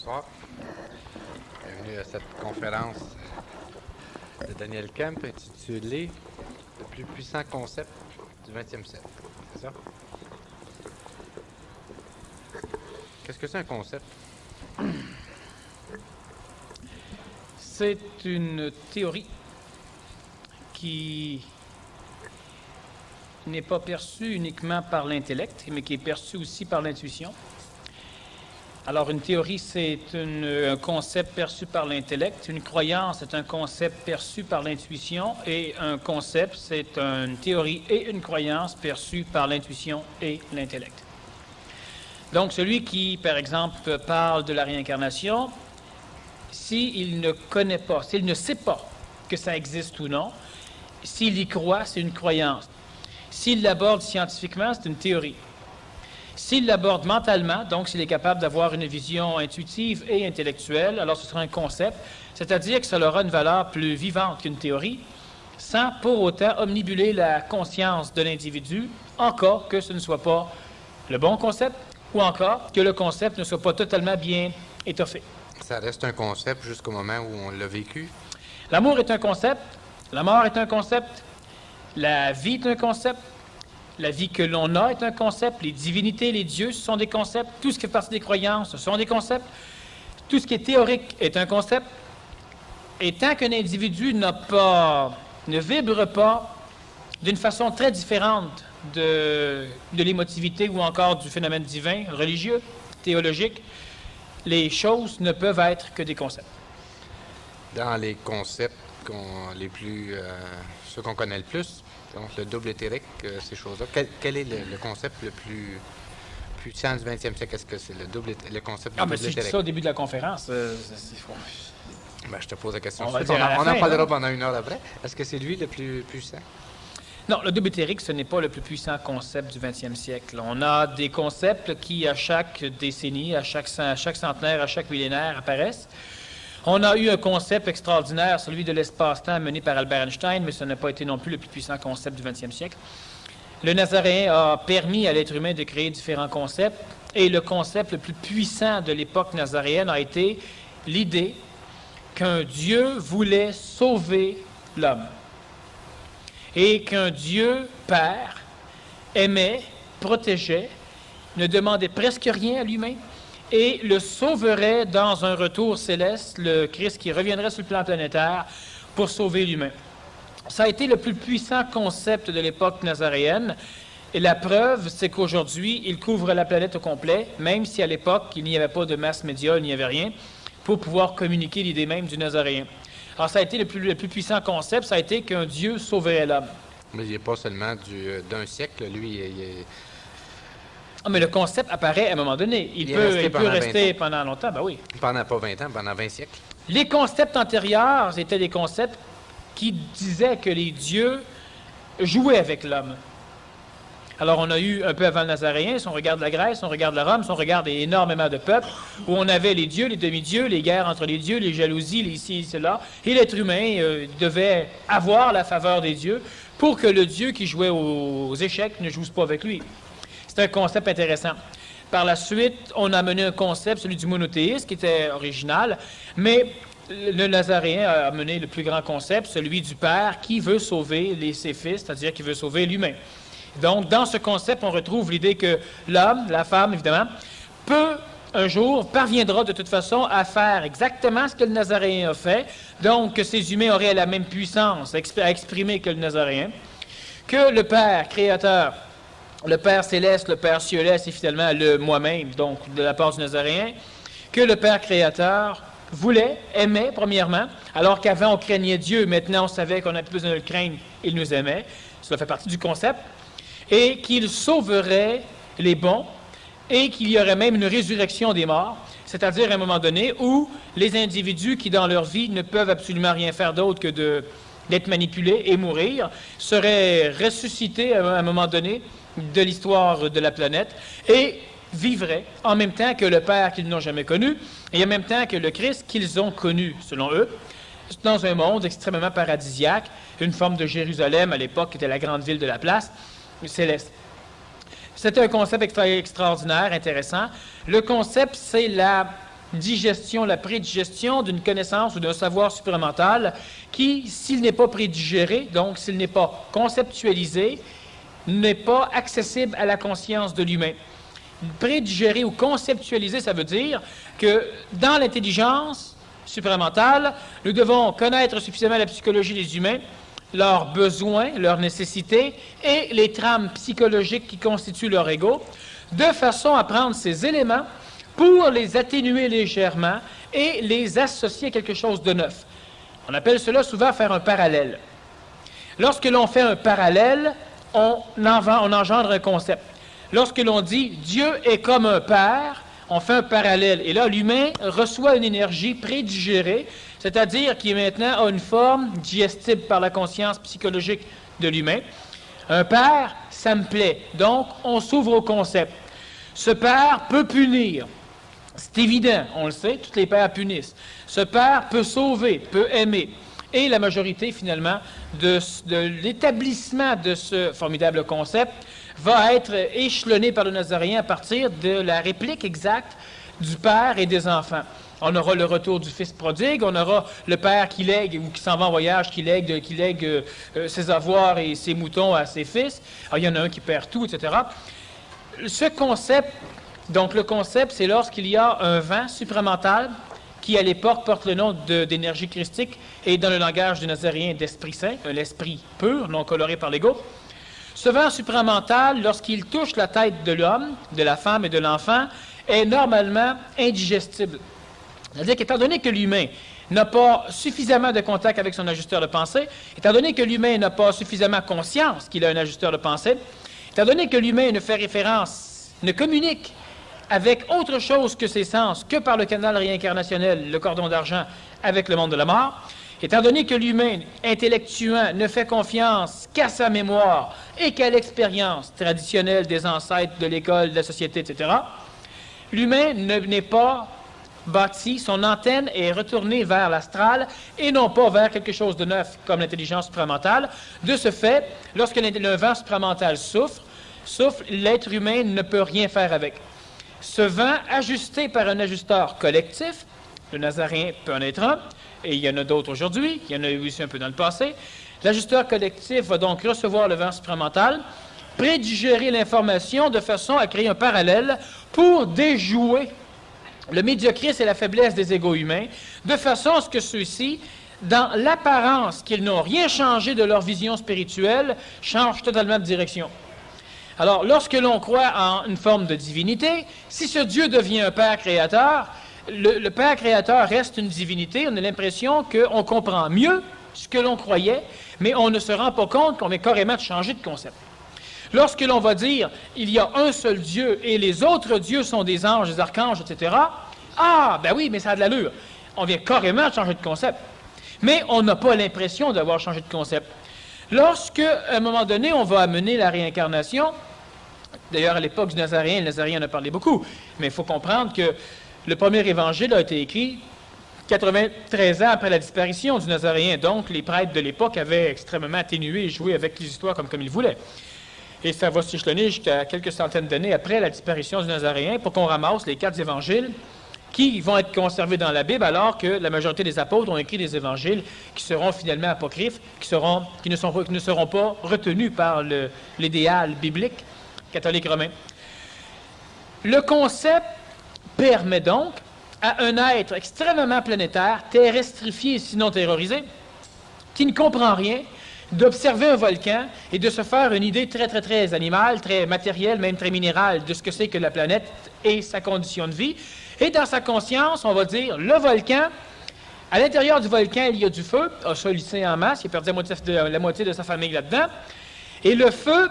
Bonsoir. Bienvenue à cette conférence de Daniel Kemp intitulée « Le plus puissant concept du 20e siècle ». C'est ça? Qu'est-ce que c'est un concept? C'est une théorie qui n'est pas perçue uniquement par l'intellect, mais qui est perçue aussi par l'intuition. Alors, une théorie, c'est un concept perçu par l'intellect. Une croyance, c'est un concept perçu par l'intuition. Et un concept, c'est une théorie et une croyance perçue par l'intuition et l'intellect. Donc, celui qui, par exemple, parle de la réincarnation, s'il ne connaît pas, s'il ne sait pas que ça existe ou non, s'il y croit, c'est une croyance. S'il l'aborde scientifiquement, c'est une théorie. S'il l'aborde mentalement, donc s'il est capable d'avoir une vision intuitive et intellectuelle, alors ce sera un concept, c'est-à-dire que ça aura une valeur plus vivante qu'une théorie, sans pour autant omnibuler la conscience de l'individu, encore que ce ne soit pas le bon concept, ou encore que le concept ne soit pas totalement bien étoffé. Ça reste un concept jusqu'au moment où on l'a vécu? L'amour est un concept, la mort est un concept, la vie est un concept, la vie que l'on a est un concept, les divinités, les dieux, ce sont des concepts, tout ce qui fait partie des croyances, ce sont des concepts, tout ce qui est théorique est un concept, et tant qu'un individu ne vibre pas d'une façon très différente de l'émotivité ou encore du phénomène divin, religieux, théologique, les choses ne peuvent être que des concepts. Dans les concepts ceux qu'on connaît le plus, donc le double éthérique, ces choses-là, quel est le concept le plus puissant du 20e siècle? Est-ce que c'est le concept du double éthérique? Si je dis ça au début de la conférence, je te pose la question. On On en parlera pendant une heure après. Est-ce que c'est lui le plus puissant? Non, le double éthérique, ce n'est pas le plus puissant concept du 20e siècle. On a des concepts qui, à chaque décennie, à chaque centenaire, à chaque millénaire, apparaissent. On a eu un concept extraordinaire, celui de l'espace-temps mené par Albert Einstein, mais ce n'a pas été non plus le plus puissant concept du 20e siècle. Le Nazaréen a permis à l'être humain de créer différents concepts, et le concept le plus puissant de l'époque nazaréenne a été l'idée qu'un Dieu voulait sauver l'homme. Et qu'un Dieu Père aimait, protégeait, ne demandait presque rien à l'humain et le sauverait dans un retour céleste, le Christ qui reviendrait sur le plan planétaire pour sauver l'humain. Ça a été le plus puissant concept de l'époque nazaréenne et la preuve, c'est qu'aujourd'hui, il couvre la planète au complet, même si à l'époque, il n'y avait pas de masse média, il n'y avait rien, pour pouvoir communiquer l'idée même du Nazaréen. Alors, ça a été le plus puissant concept, ça a été qu'un Dieu sauverait l'homme. Mais il n'est pas seulement d'un siècle, lui. Mais le concept apparaît à un moment donné. Il peut rester pendant longtemps, ben oui. Pendant pas 20 ans, pendant 20 siècles. Les concepts antérieurs étaient des concepts qui disaient que les dieux jouaient avec l'homme. Alors, on a eu un peu avant le Nazaréen, si on regarde la Grèce, si on regarde la Rome, si on regarde énormément de peuples, où on avait les dieux, les demi-dieux, les guerres entre les dieux, les jalousies, les ci, cela, et l'être humain devait avoir la faveur des dieux pour que le dieu qui jouait aux échecs ne joue pas avec lui. C'est un concept intéressant. Par la suite, on a mené un concept, celui du monothéisme, qui était original, mais le Nazaréen a mené le plus grand concept, celui du Père qui veut sauver ses fils, c'est-à-dire qui veut sauver l'humain. Donc, dans ce concept, on retrouve l'idée que l'homme, la femme, évidemment, parviendra de toute façon à faire exactement ce que le Nazaréen a fait, donc que ces humains auraient la même puissance à exprimer que le Nazaréen, que le Père créateur, le Père céleste, le Père céleste et finalement le moi-même, donc de la part du Nazaréen, que le Père créateur aimait premièrement, alors qu'avant on craignait Dieu, maintenant on savait qu'on n'avait plus besoin de le craindre, il nous aimait, cela fait partie du concept, et qu'il sauverait les bons, et qu'il y aurait même une résurrection des morts, c'est-à-dire à un moment donné où les individus qui dans leur vie ne peuvent absolument rien faire d'autre que d'être manipulés et mourir, seraient ressuscités à un moment donné de l'histoire de la planète et vivraient en même temps que le Père qu'ils n'ont jamais connu et en même temps que le Christ qu'ils ont connu, selon eux, dans un monde extrêmement paradisiaque, une forme de Jérusalem à l'époque qui était la grande ville de la place, céleste. C'était un concept extraordinaire, intéressant. Le concept, c'est digestion, la prédigestion d'une connaissance ou d'un savoir supramental qui, s'il n'est pas prédigéré, donc s'il n'est pas conceptualisé, n'est pas accessible à la conscience de l'humain. Prédigérer ou conceptualiser, ça veut dire que dans l'intelligence supramentale, nous devons connaître suffisamment la psychologie des humains, leurs besoins, leurs nécessités et les trames psychologiques qui constituent leur ego, de façon à prendre ces éléments pour les atténuer légèrement et les associer à quelque chose de neuf. On appelle cela souvent faire un parallèle. Lorsque l'on fait un parallèle, on engendre un concept. Lorsque l'on dit « Dieu est comme un père », on fait un parallèle. Et là, l'humain reçoit une énergie prédigérée, c'est-à-dire qui maintenant a une forme digestible par la conscience psychologique de l'humain. Un père, ça me plaît. Donc, on s'ouvre au concept. Ce père peut punir. C'est évident, on le sait, tous les pères punissent. Ce père peut sauver, peut aimer. Et la majorité, finalement, de l'établissement de ce formidable concept va être échelonnée par le Nazaréen à partir de la réplique exacte du père et des enfants. On aura le retour du fils prodigue, on aura le père qui lègue ou qui s'en va en voyage, qui lègue ses avoirs et ses moutons à ses fils. Alors, il y en a un qui perd tout, etc. Ce concept, donc le concept, c'est lorsqu'il y a un vent supramental qui, à l'époque, porte le nom d'énergie christique et dans le langage du Nazaréen d'Esprit Saint, un esprit pur, non coloré par l'ego. Ce vent supramental, lorsqu'il touche la tête de l'homme, de la femme et de l'enfant, est normalement indigestible. C'est-à-dire qu'étant donné que l'humain n'a pas suffisamment de contact avec son ajusteur de pensée, étant donné que l'humain n'a pas suffisamment conscience qu'il a un ajusteur de pensée, étant donné que l'humain ne fait référence, ne communique avec autre chose que ses sens, que par le canal réincarnationnel, le cordon d'argent, avec le monde de la mort, étant donné que l'humain intellectuant ne fait confiance qu'à sa mémoire et qu'à l'expérience traditionnelle des ancêtres, de l'école, de la société, etc., l'humain n'est pas bâti, son antenne est retournée vers l'astral et non pas vers quelque chose de neuf comme l'intelligence supramentale. De ce fait, lorsque le vent supramental souffle, l'être humain ne peut rien faire avec. Ce vent, ajusté par un ajusteur collectif, le Nazaréen peut en être un, et il y en a d'autres aujourd'hui, il y en a eu aussi un peu dans le passé, l'ajusteur collectif va donc recevoir le vent supramental, prédigérer l'information de façon à créer un parallèle pour déjouer le médiocrisme et la faiblesse des égos humains, de façon à ce que ceux-ci, dans l'apparence qu'ils n'ont rien changé de leur vision spirituelle, changent totalement de direction. Alors, lorsque l'on croit en une forme de divinité, si ce Dieu devient un Père créateur, le Père créateur reste une divinité, on a l'impression qu'on comprend mieux ce que l'on croyait, mais on ne se rend pas compte qu'on vient carrément changer de concept. Lorsque l'on va dire « il y a un seul Dieu et les autres dieux sont des anges, des archanges, etc. » Ah, ben oui, mais ça a de l'allure. On vient carrément changer de concept. Mais on n'a pas l'impression d'avoir changé de concept. Lorsque, à un moment donné, on va amener la réincarnation, d'ailleurs, à l'époque du Nazaréen, le Nazaréen en a parlé beaucoup, mais il faut comprendre que le premier évangile a été écrit 93 ans après la disparition du Nazaréen. Donc, les prêtres de l'époque avaient extrêmement atténué et joué avec les histoires comme ils voulaient. Et ça va s'échelonner jusqu'à quelques centaines d'années après la disparition du Nazaréen pour qu'on ramasse les 4 évangiles qui vont être conservés dans la Bible, alors que la majorité des apôtres ont écrit des évangiles qui seront finalement apocryphes, qui ne seront pas retenus par l'idéal biblique catholique romain. Le concept permet donc à un être extrêmement planétaire, terrestrifié sinon terrorisé, qui ne comprend rien, d'observer un volcan et de se faire une idée très, très, très animale, très matérielle, même très minérale de ce que c'est que la planète et sa condition de vie. Et dans sa conscience, on va dire, le volcan, à l'intérieur du volcan, il y a du feu, a sollicité en masse, il a perdu la moitié de sa famille là-dedans, et le feu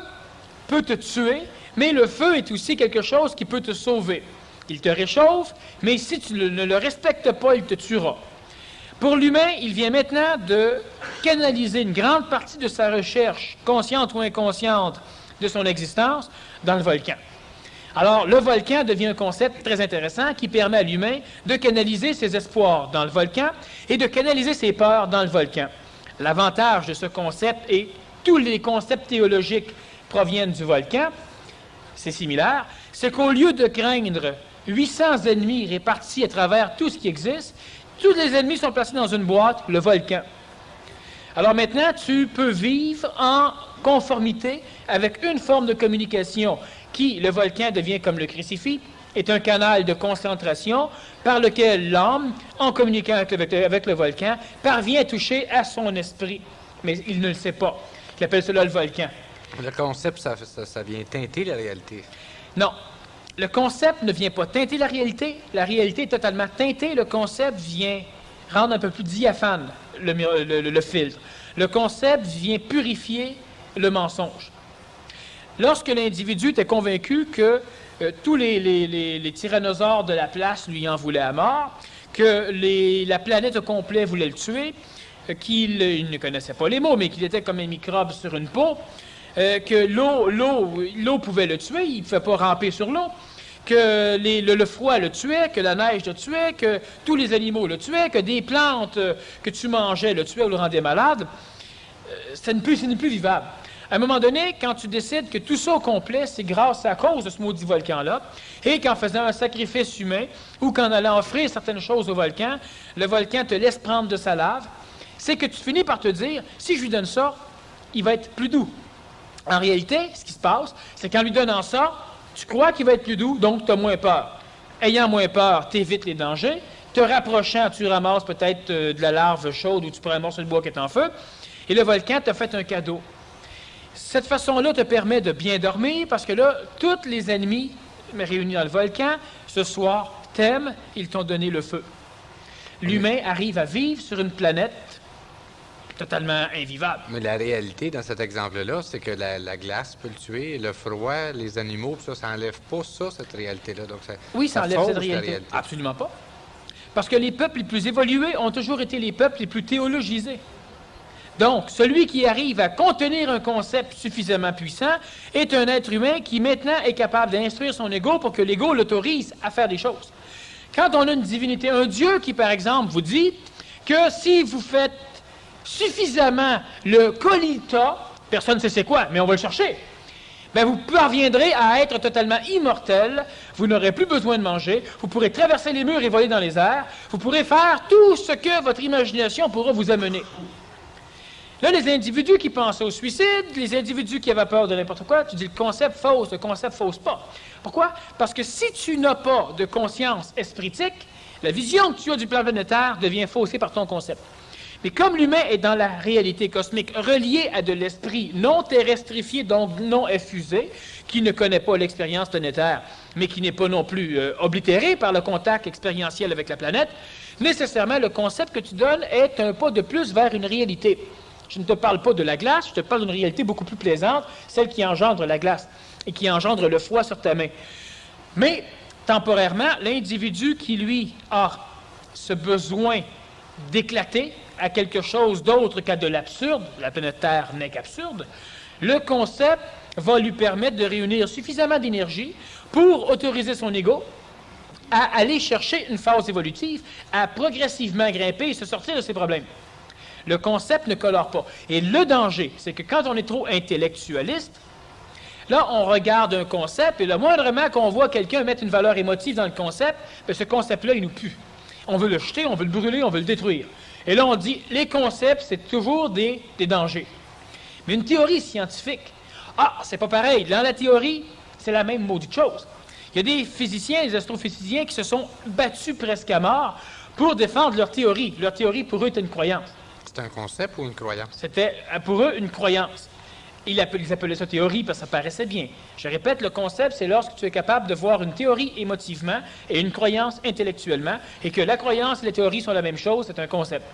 peut te tuer, mais le feu est aussi quelque chose qui peut te sauver. Il te réchauffe, mais si tu ne le respectes pas, il te tuera. Pour l'humain, il vient maintenant de canaliser une grande partie de sa recherche, consciente ou inconsciente, de son existence dans le volcan. Alors, le volcan devient un concept très intéressant qui permet à l'humain de canaliser ses espoirs dans le volcan et de canaliser ses peurs dans le volcan. L'avantage de ce concept, et tous les concepts théologiques proviennent du volcan, c'est similaire, c'est qu'au lieu de craindre 800 ennemis répartis à travers tout ce qui existe. Tous les ennemis sont placés dans une boîte, le volcan. Alors maintenant, tu peux vivre en conformité avec une forme de communication qui, le volcan devient comme le crucifix, est un canal de concentration par lequel l'homme, en communiquant avec le volcan, parvient à toucher à son esprit. Mais il ne le sait pas. Il appelle cela le volcan. Le concept, ça vient teinter la réalité. Non. Le concept ne vient pas teinter la réalité. La réalité est totalement teintée. Le concept vient rendre un peu plus diaphane le filtre. Le concept vient purifier le mensonge. Lorsque l'individu était convaincu que tous les tyrannosaures de la place lui en voulaient à mort, que la planète au complet voulait le tuer, qu'il ne connaissait pas les mots, mais qu'il était comme un microbe sur une peau, que l'eau pouvait le tuer, il ne pouvait pas ramper sur l'eau, que le froid le tuait, que la neige le tuait, que tous les animaux le tuaient, que des plantes que tu mangeais le tuaient ou le rendaient malade, ce n'est plus vivable. À un moment donné, quand tu décides que tout ça au complet, c'est grâce à cause de ce maudit volcan-là, et qu'en faisant un sacrifice humain, ou qu'en allant offrir certaines choses au volcan, le volcan te laisse prendre de sa lave, c'est que tu finis par te dire, si je lui donne ça, il va être plus doux. En réalité, ce qui se passe, c'est qu'en lui donnant ça, tu crois qu'il va être plus doux, donc tu as moins peur. Ayant moins peur, tu évites les dangers. Te rapprochant, tu ramasses peut-être de la larve chaude ou tu peux ramasser le bois qui est en feu. Et le volcan t'a fait un cadeau. Cette façon-là te permet de bien dormir parce que là, tous les ennemis réunis dans le volcan, ce soir, t'aiment, ils t'ont donné le feu. L'humain arrive à vivre sur une planète totalement invivable. Mais la réalité, dans cet exemple-là, c'est que la glace peut le tuer, le froid, les animaux, ça n'enlève pas cette réalité-là. Donc oui, ça enlève cette réalité. Absolument pas. Parce que les peuples les plus évolués ont toujours été les peuples les plus théologisés. Donc, celui qui arrive à contenir un concept suffisamment puissant est un être humain qui maintenant est capable d'instruire son ego pour que l'ego l'autorise à faire des choses. Quand on a une divinité, un Dieu qui, par exemple, vous dit que si vous faites suffisamment le colita, personne ne sait c'est quoi, mais on va le chercher, bien, vous parviendrez à être totalement immortel, vous n'aurez plus besoin de manger, vous pourrez traverser les murs et voler dans les airs, vous pourrez faire tout ce que votre imagination pourra vous amener. Là, les individus qui pensaient au suicide, les individus qui avaient peur de n'importe quoi, tu dis le concept fausse pas. Pourquoi? Parce que si tu n'as pas de conscience espritique, la vision que tu as du plan planétaire devient faussée par ton concept. Mais comme l'humain est dans la réalité cosmique, relié à de l'esprit non terrestrifié, donc non effusé, qui ne connaît pas l'expérience planétaire, mais qui n'est pas non plus oblitéré par le contact expérientiel avec la planète, nécessairement, le concept que tu donnes est un pas de plus vers une réalité. Je ne te parle pas de la glace, je te parle d'une réalité beaucoup plus plaisante, celle qui engendre la glace et qui engendre le froid sur ta main. Mais, temporairement, l'individu qui, lui, a ce besoin d'éclater à quelque chose d'autre qu'à de l'absurde, la planète Terre n'est qu'absurde, le concept va lui permettre de réunir suffisamment d'énergie pour autoriser son ego à aller chercher une phase évolutive, à progressivement grimper et se sortir de ses problèmes. Le concept ne colore pas. Et le danger, c'est que quand on est trop intellectualiste, là, on regarde un concept et le moindrement qu'on voit quelqu'un mettre une valeur émotive dans le concept, bien, ce concept-là, il nous pue. On veut le jeter, on veut le brûler, on veut le détruire. Et là, on dit, les concepts, c'est toujours des dangers. Mais une théorie scientifique, c'est pas pareil. Dans la théorie, c'est la même maudite chose. Il y a des physiciens, des astrophysiciens qui se sont battus presque à mort pour défendre leur théorie. Leur théorie, pour eux, était une croyance. C'est un concept ou une croyance? C'était, pour eux, une croyance. Ils appelaient ça théorie parce que ça paraissait bien. Je répète, le concept, c'est lorsque tu es capable de voir une théorie émotivement et une croyance intellectuellement, et que la croyance et la théorie sont la même chose, c'est un concept.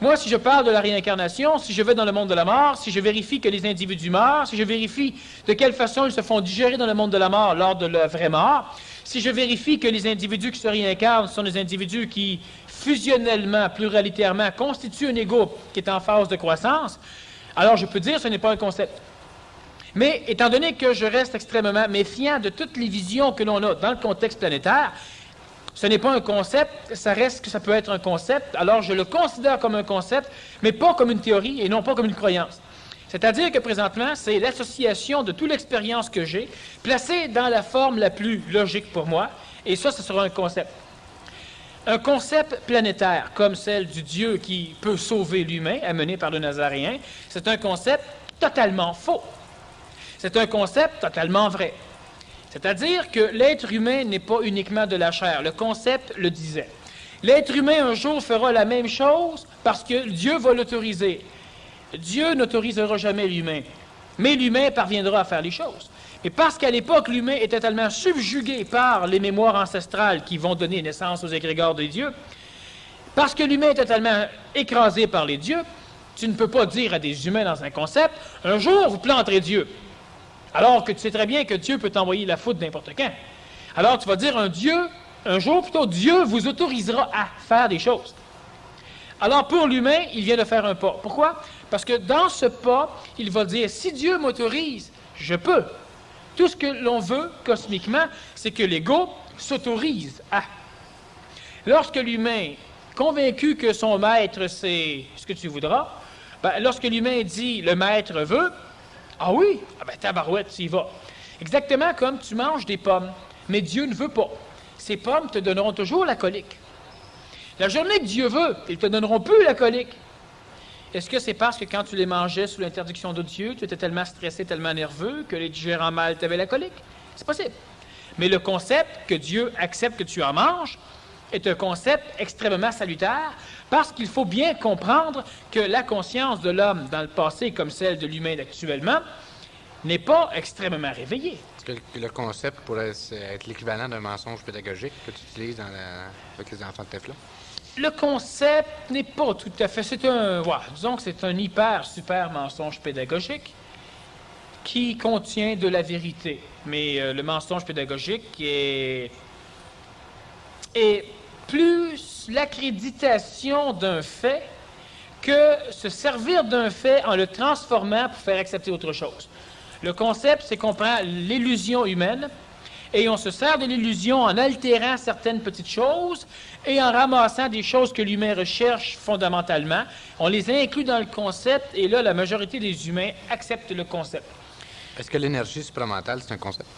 Moi, si je parle de la réincarnation, si je vais dans le monde de la mort, si je vérifie que les individus meurent, si je vérifie de quelle façon ils se font digérer dans le monde de la mort lors de la vraie mort, si je vérifie que les individus qui se réincarnent sont des individus qui, fusionnellement, pluralitairement, constituent un ego qui est en phase de croissance, alors je peux dire que ce n'est pas un concept. Mais étant donné que je reste extrêmement méfiant de toutes les visions que l'on a dans le contexte planétaire, ce n'est pas un concept, ça reste que ça peut être un concept, alors je le considère comme un concept, mais pas comme une théorie et non pas comme une croyance. C'est-à-dire que présentement, c'est l'association de toute l'expérience que j'ai, placée dans la forme la plus logique pour moi, Et ça, ce sera un concept. Un concept planétaire, comme celle du Dieu qui peut sauver l'humain, amené par le Nazaréen, c'est un concept totalement faux. C'est un concept totalement vrai. C'est-à-dire que l'être humain n'est pas uniquement de la chair. Le concept le disait. L'être humain, un jour, fera la même chose parce que Dieu va l'autoriser. Dieu n'autorisera jamais l'humain, mais l'humain parviendra à faire les choses. Et parce qu'à l'époque, l'humain était tellement subjugué par les mémoires ancestrales qui vont donner naissance aux égrégores des dieux, parce que l'humain était tellement écrasé par les dieux, tu ne peux pas dire à des humains dans un concept, un jour vous planterez Dieu. Alors que tu sais très bien que Dieu peut t'envoyer la foudre n'importe quand. Alors tu vas dire un jour plutôt, Dieu vous autorisera à faire des choses. Alors pour l'humain, il vient de faire un pas. Pourquoi? Parce que dans ce pas, il va dire, si Dieu m'autorise, je peux. Tout ce que l'on veut, cosmiquement, c'est que l'ego s'autorise à. Lorsque l'humain, convaincu que son maître, c'est ce que tu voudras, lorsque l'humain dit, le maître veut, ah oui, tabarouette, tu y vas. Exactement comme tu manges des pommes, mais Dieu ne veut pas. Ces pommes te donneront toujours la colique. La journée que Dieu veut, ils ne te donneront plus la colique. Est-ce que c'est parce que quand tu les mangeais sous l'interdiction de Dieu, tu étais tellement stressé, tellement nerveux, que les digérants mal t'avaient la colique? C'est possible. Mais le concept que Dieu accepte que tu en manges est un concept extrêmement salutaire parce qu'il faut bien comprendre que la conscience de l'homme dans le passé, comme celle de l'humain actuellement, n'est pas extrêmement réveillée. Est-ce que le concept pourrait être l'équivalent d'un mensonge pédagogique que tu utilises avec les enfants de TEFLA? Le concept n'est pas tout à fait... disons que c'est un super mensonge pédagogique qui contient de la vérité. Mais le mensonge pédagogique est plus l'accréditation d'un fait que se servir d'un fait en le transformant pour faire accepter autre chose. Le concept, c'est qu'on prend l'illusion humaine et on se sert de l'illusion en altérant certaines petites choses et en ramassant des choses que l'humain recherche fondamentalement. On les inclut dans le concept et là, la majorité des humains acceptent le concept. Est-ce que l'énergie supramentale, c'est un concept?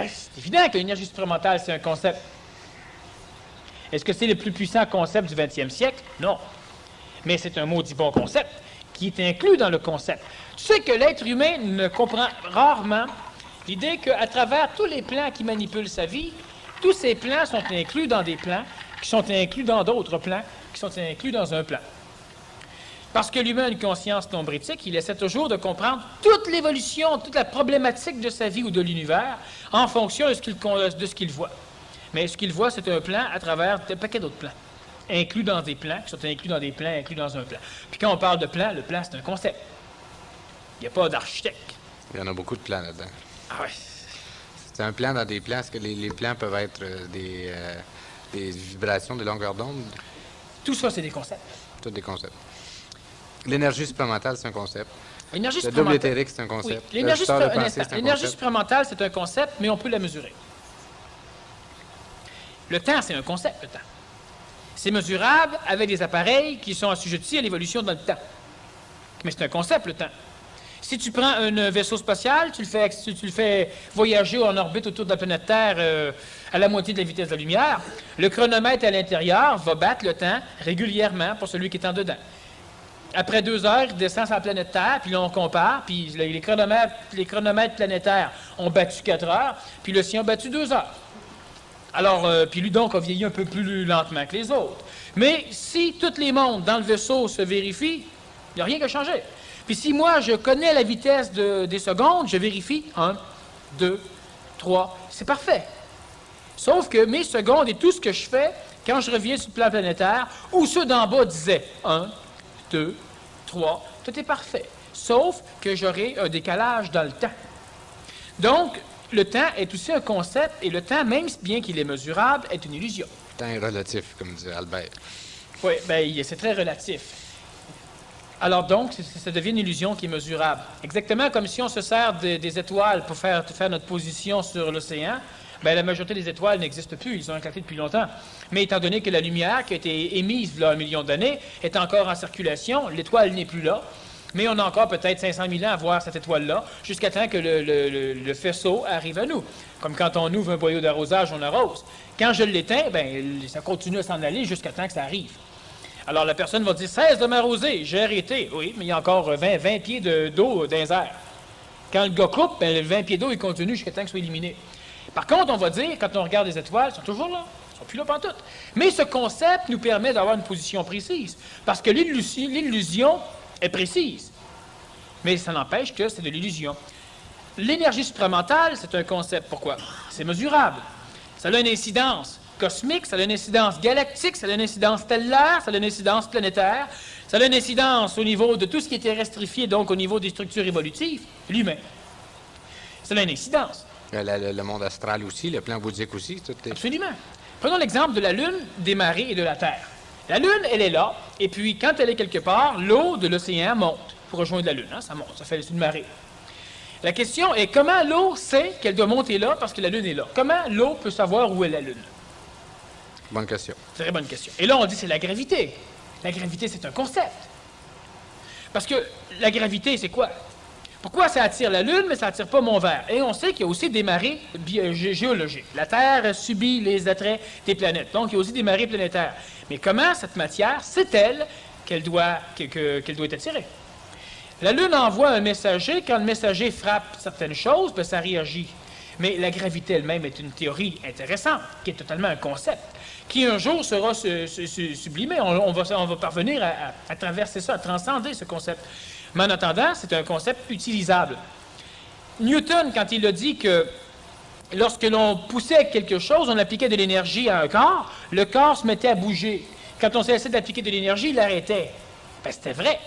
C'est évident que l'énergie supramentale, c'est un concept. Est-ce que c'est le plus puissant concept du 20e siècle? Non. Mais c'est un maudit bon concept qui est inclus dans le concept. Tu sais que l'être humain ne comprend rarement l'idée qu'à travers tous les plans qui manipulent sa vie, tous ces plans sont inclus dans des plans, qui sont inclus dans d'autres plans, qui sont inclus dans un plan. Parce que l'humain a une conscience nombritique, il essaie toujours de comprendre toute l'évolution, toute la problématique de sa vie ou de l'univers en fonction de ce qu'il voit. Mais ce qu'il voit, c'est un plan à travers un paquet d'autres plans, inclus dans des plans, qui sont inclus dans des plans, inclus dans un plan. Puis quand on parle de plan, le plan, c'est un concept. Il n'y a pas d'architecte. Il y en a beaucoup de plans là-dedans. Ah ouais. C'est un plan dans des plans. Est-ce que les plans peuvent être des vibrations, des longueurs d'onde? Tout ça, c'est des concepts. Tous des concepts. L'énergie supramentale, c'est un concept. L'énergie Le double éthérique, c'est un Oui. concept. L'énergie supramentale, c'est un concept, mais on peut la mesurer. Le temps, c'est un concept, le temps. C'est mesurable avec des appareils qui sont assujettis à l'évolution dans le temps. Mais c'est un concept, le temps. Si tu prends un vaisseau spatial, tu le fais voyager en orbite autour de la planète Terre à la moitié de la vitesse de la lumière, le chronomètre à l'intérieur va battre le temps régulièrement pour celui qui est en dedans. Après 2 heures, il descend sur la planète Terre, puis là, on compare, puis les chronomètres planétaires ont battu 4 heures, puis le sien a battu 2 heures. Alors, puis lui, donc, a vieilli un peu plus lentement que les autres. Mais si tous les mondes dans le vaisseau se vérifient, il n'y a rien qui a changé. Puis si moi, je connais la vitesse des secondes, je vérifie 1, 2, 3, c'est parfait. Sauf que mes secondes et tout ce que je fais, quand je reviens sur le plan planétaire, où ceux d'en bas disaient 1, 2, 3, tout est parfait. Sauf que j'aurai un décalage dans le temps. Donc, le temps est aussi un concept, et le temps, même bien qu'il est mesurable, est une illusion. Le temps est relatif, comme disait Albert. Oui, bien, c'est très relatif. Alors donc, ça devient une illusion qui est mesurable. Exactement comme si on se sert des étoiles pour faire notre position sur l'océan, bien, la majorité des étoiles n'existent plus, ils ont éclaté depuis longtemps. Mais étant donné que la lumière qui a été émise il y a 1 million d'années est encore en circulation, l'étoile n'est plus là, Mais on a encore peut-être 500 000 ans à voir cette étoile-là, jusqu'à temps que le faisceau arrive à nous. Comme quand on ouvre un boyau d'arrosage, on arrose. Quand je l'éteins, bien, ça continue à s'en aller jusqu'à temps que ça arrive. Alors la personne va dire « Cesse de m'arroser, j'ai arrêté. » Oui, mais il y a encore 20 pieds d'eau dans les airs. Quand le gars coupe, bien, le 20 pieds d'eau, il continue jusqu'à temps qu'il soit éliminé. Par contre, on va dire, quand on regarde les étoiles, elles sont toujours là. Elles ne sont plus là pantoute. Mais ce concept nous permet d'avoir une position précise. Parce que l'illusion est précise. Mais ça n'empêche que c'est de l'illusion. L'énergie supramentale, c'est un concept. Pourquoi? C'est mesurable. Ça a une incidence cosmique, ça a une incidence galactique, ça a une incidence stellaire, ça a une incidence planétaire, ça a une incidence au niveau de tout ce qui est terrestrifié, donc au niveau des structures évolutives, l'humain. Ça a une incidence. Le monde astral aussi, le plan bouddhique aussi. Tout est... Absolument. Prenons l'exemple de la Lune, des marées et de la Terre. La Lune, elle est là, et puis quand elle est quelque part, l'eau de l'océan monte pour rejoindre la Lune. Hein, ça monte, ça fait une marée. La question est comment l'eau sait qu'elle doit monter là parce que la Lune est là? Comment l'eau peut savoir où est la Lune? Bonne question. Très bonne question. Et là, on dit c'est la gravité. La gravité, c'est un concept. Parce que la gravité, c'est quoi? Pourquoi ça attire la Lune, mais ça n'attire pas mon verre? Et on sait qu'il y a aussi des marées géologiques. La Terre subit les attraits des planètes. Donc, il y a aussi des marées planétaires. Mais comment cette matière sait-elle qu'elle doit être attirée? La Lune envoie un messager. Quand le messager frappe certaines choses, bien, ça réagit. Mais la gravité elle-même est une théorie intéressante, qui est totalement un concept, qui un jour sera sublimé. On va parvenir à traverser ça, à transcender ce concept. Mais en attendant, c'est un concept utilisable. Newton, quand il a dit que lorsque l'on poussait quelque chose, on appliquait de l'énergie à un corps, le corps se mettait à bouger. Quand on cessait d'appliquer de l'énergie, il arrêtait. Ben, c'était vrai.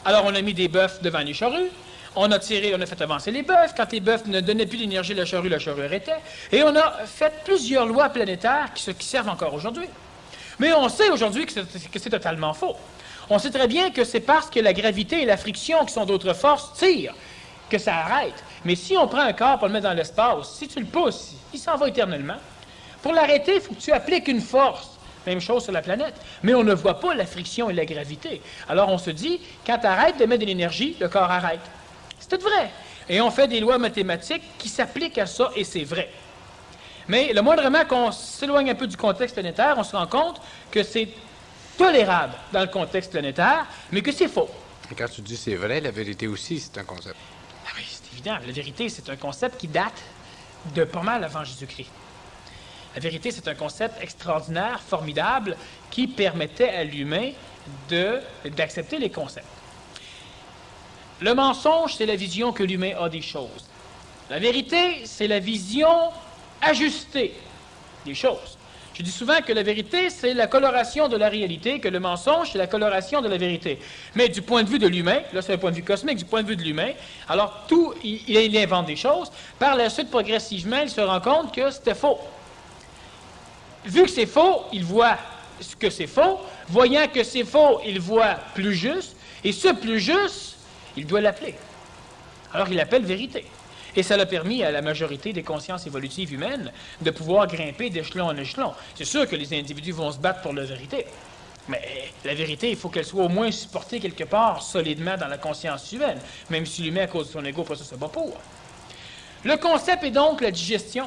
Alors, on a mis des bœufs devant les charrues, on a fait avancer les bœufs. Quand les bœufs ne donnaient plus d'énergie à la charrue arrêtait. Et on a fait plusieurs lois planétaires qui servent encore aujourd'hui. Mais on sait aujourd'hui que c'est totalement faux. On sait très bien que c'est parce que la gravité et la friction, qui sont d'autres forces, tirent, que ça arrête. Mais si on prend un corps pour le mettre dans l'espace, si tu le pousses, il s'en va éternellement. Pour l'arrêter, il faut que tu appliques une force. Même chose sur la planète. Mais on ne voit pas la friction et la gravité. Alors on se dit, quand tu arrêtes de mettre de l'énergie, le corps arrête. C'est tout vrai. Et on fait des lois mathématiques qui s'appliquent à ça, et c'est vrai. Mais le moindrement qu'on s'éloigne un peu du contexte planétaire, on se rend compte que c'est tolérable dans le contexte planétaire, mais que c'est faux. Et quand tu dis c'est vrai, la vérité aussi, c'est un concept. Ah oui, c'est évident. La vérité, c'est un concept qui date de pas mal avant Jésus-Christ. La vérité, c'est un concept extraordinaire, formidable, qui permettait à l'humain d'accepter les concepts. Le mensonge, c'est la vision que l'humain a des choses. La vérité, c'est la vision ajustée des choses. Je dis souvent que la vérité, c'est la coloration de la réalité, que le mensonge, c'est la coloration de la vérité. Mais du point de vue de l'humain, là c'est un point de vue cosmique, du point de vue de l'humain, alors il invente des choses. Par la suite, progressivement, il se rend compte que c'était faux. Vu que c'est faux, il voit ce que c'est faux. Voyant que c'est faux, il voit plus juste. Et ce plus juste, il doit l'appeler. Alors il l'appelle vérité. Et ça l'a permis à la majorité des consciences évolutives humaines de pouvoir grimper d'échelon en échelon. C'est sûr que les individus vont se battre pour la vérité. Mais la vérité, il faut qu'elle soit au moins supportée quelque part solidement dans la conscience humaine, même si l'humain, à cause de son ego, pas ça se bat pour. Le concept est donc la digestion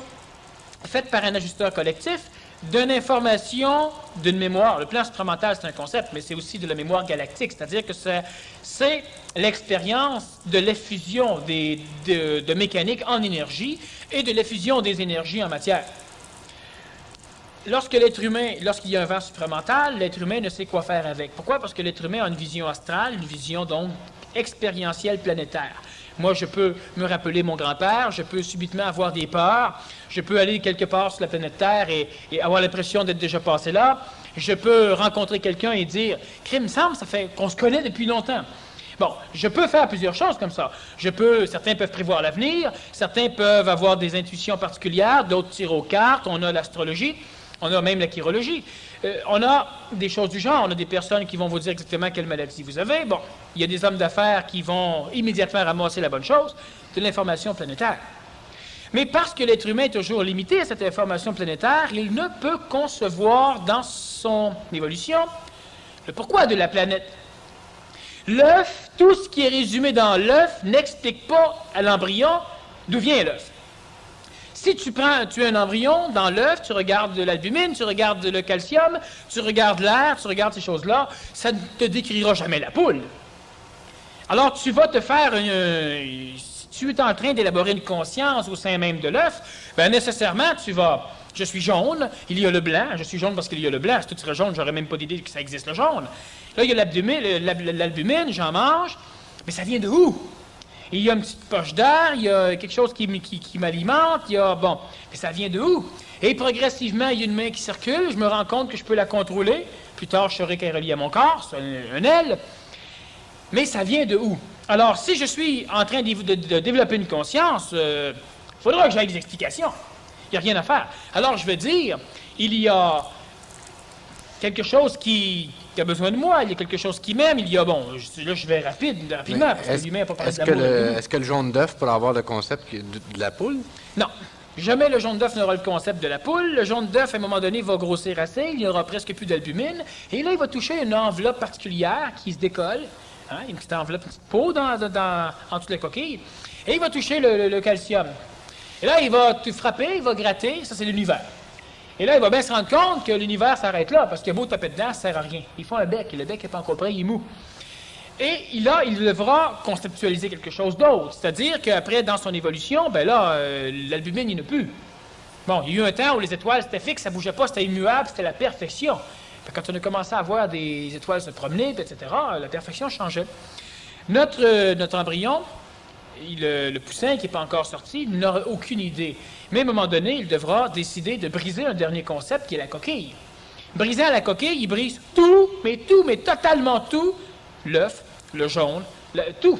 faite par un ajusteur collectif d'une information, d'une mémoire. Le plan supramental, c'est un concept, mais c'est aussi de la mémoire galactique, c'est-à-dire que c'est l'expérience de l'effusion de mécanique en énergie et de l'effusion des énergies en matière. Lorsqu'il y a un vent supramental, l'être humain ne sait quoi faire avec. Pourquoi? Parce que l'être humain a une vision astrale, une vision donc expérientielle planétaire. Moi, je peux me rappeler mon grand-père, je peux subitement avoir des peurs, je peux aller quelque part sur la planète Terre et avoir l'impression d'être déjà passé là. Je peux rencontrer quelqu'un et dire « Crime, il me semble, ça fait qu'on se connaît depuis longtemps. » Bon, je peux faire plusieurs choses comme ça. Certains peuvent prévoir l'avenir, certains peuvent avoir des intuitions particulières, d'autres tirent aux cartes, on a l'astrologie, on a même la chirologie. On a des choses du genre, on a des personnes qui vont vous dire exactement quelle maladie vous avez. Bon, il y a des hommes d'affaires qui vont immédiatement ramasser la bonne chose, de l'information planétaire. Mais parce que l'être humain est toujours limité à cette information planétaire, il ne peut concevoir dans son évolution le pourquoi de la planète. L'œuf, tout ce qui est résumé dans l'œuf n'explique pas à l'embryon d'où vient l'œuf. Si tu as un embryon dans l'œuf, tu regardes l'albumine, tu regardes le calcium, tu regardes l'air, tu regardes ces choses-là, ça ne te décrira jamais la poule. Alors tu vas te faire si tu es en train d'élaborer une conscience au sein même de l'œuf, bien nécessairement tu vas, je suis jaune, il y a le blanc, je suis jaune parce qu'il y a le blanc, si tout serait jaune, j'aurais même pas d'idée que ça existe le jaune. Là il y a l'albumine, j'en mange, mais ça vient de où? Il y a une petite poche d'air, il y a quelque chose qui m'alimente, il y a, bon, mais ça vient de où? Et progressivement, il y a une main qui circule, je me rends compte que je peux la contrôler, plus tard je saurai qu'elle est reliée à mon corps, c'est un aile, mais ça vient de où? Alors, si je suis en train de développer une conscience, il faudra que j'aille des explications. Il n'y a rien à faire. Alors, je vais dire, il y a quelque chose qui a besoin de moi, il y a quelque chose qui m'aime, il y a, bon, là je vais rapidement, parce que l'humain n'a pas parlé de l'amour. Est-ce que le jaune d'œuf pourrait avoir le concept de la poule? Non. Jamais le jaune d'œuf n'aura le concept de la poule. Le jaune d'œuf, à un moment donné, va grossir assez, il n'y aura presque plus d'albumine, et là, il va toucher une enveloppe particulière qui se décolle, hein, une petite enveloppe, une petite peau en dessous de la coquille, et il va toucher le calcium. Et là, il va te frapper, il va gratter, ça c'est l'univers. Et là, il va bien se rendre compte que l'univers s'arrête là, parce qu'il a beau taper dedans, ça ne sert à rien. Il faut un bec, et le bec n'est pas encore prêt, il est mou. Et là, il devra conceptualiser quelque chose d'autre. C'est-à-dire qu'après, dans son évolution, ben là, l'albumine, il n'y en a plus. Bon, il y a eu un temps où les étoiles, c'était fixe, ça ne bougeait pas, c'était immuable, c'était la perfection. Puis quand on a commencé à voir des étoiles se promener, etc., la perfection changeait. Notre embryon, le poussin qui n'est pas encore sorti, il n'aura aucune idée. Mais à un moment donné, il devra décider de briser un dernier concept qui est la coquille. Brisant la coquille, il brise tout, mais totalement tout, l'œuf, le jaune, tout.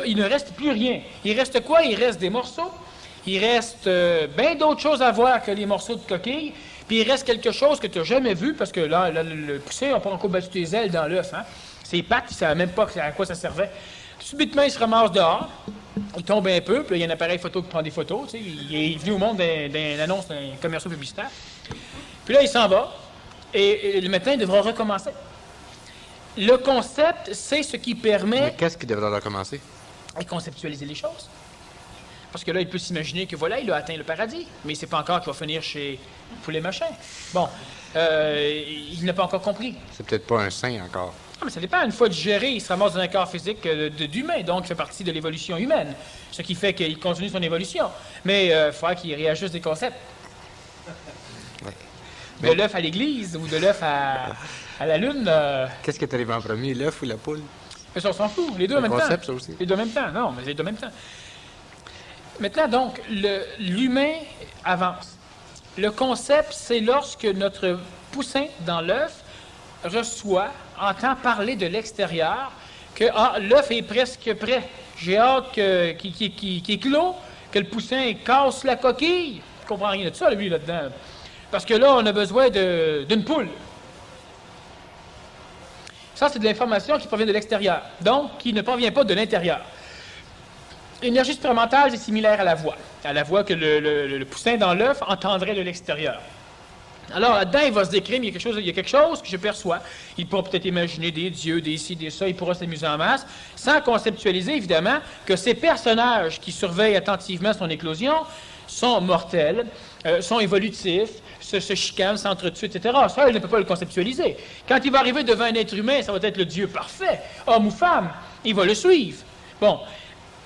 Il ne reste plus rien. Il reste quoi? Il reste des morceaux. Il reste bien d'autres choses à voir que les morceaux de coquille. Puis il reste quelque chose que tu n'as jamais vu, parce que là, le poussin n'a pas encore battu tes ailes dans l'œuf. Hein? Ses pattes, il ne savait même pas à quoi ça servait. Subitement, il se ramasse dehors. Il tombe un peu, puis là, il y a un appareil photo qui prend des photos. Tu sais, il est venu au monde d'une annonce d'un commercial publicitaire. Puis là, il s'en va. Et le matin, il devra recommencer. Le concept, c'est ce qui permet... Mais qu'est-ce qui devra recommencer? De conceptualiser les choses. Parce que là, il peut s'imaginer que voilà, il a atteint le paradis, mais il ne sait pas encore qu'il va finir chez Poulet Machin. Bon, il n'a pas encore compris. C'est peut-être pas un saint encore. Non, mais ça dépend. Une fois digéré, il se ramasse dans un corps physique d'humain, donc il fait partie de l'évolution humaine, ce qui fait qu'il continue son évolution. Mais il faudra qu'il réajuste des concepts. Ouais. De l'œuf à l'église ou de l'œuf à la lune. Qu'est-ce qui est arrivé en premier, l'œuf ou la poule? Mais ça, on s'en fout. Les deux en même concept, temps. Ça aussi. Les deux en même temps. Non, mais les deux en même temps. Maintenant, donc, l'humain avance. Le concept, c'est lorsque notre poussin dans l'œuf entend parler de l'extérieur, que l'œuf est presque prêt. J'ai hâte qu'il éclot, que le poussin casse la coquille. Il ne comprend rien de ça, lui, là-dedans. Parce que là, on a besoin d'une poule. Ça, c'est de l'information qui provient de l'extérieur, donc qui ne provient pas de l'intérieur. L'énergie expérimentale, c'est similaire à la voix que le poussin dans l'œuf entendrait de l'extérieur. Alors, là-dedans, il va se décrire, mais il y a quelque chose que je perçois. Il pourra peut-être imaginer des dieux, des ci, des ça, il pourra s'amuser en masse, sans conceptualiser, évidemment, que ces personnages qui surveillent attentivement son éclosion sont mortels, sont évolutifs, se chicanent, s'entretuent, etc. Ça, il ne peut pas le conceptualiser. Quand il va arriver devant un être humain, ça va être le Dieu parfait, homme ou femme, il va le suivre. Bon.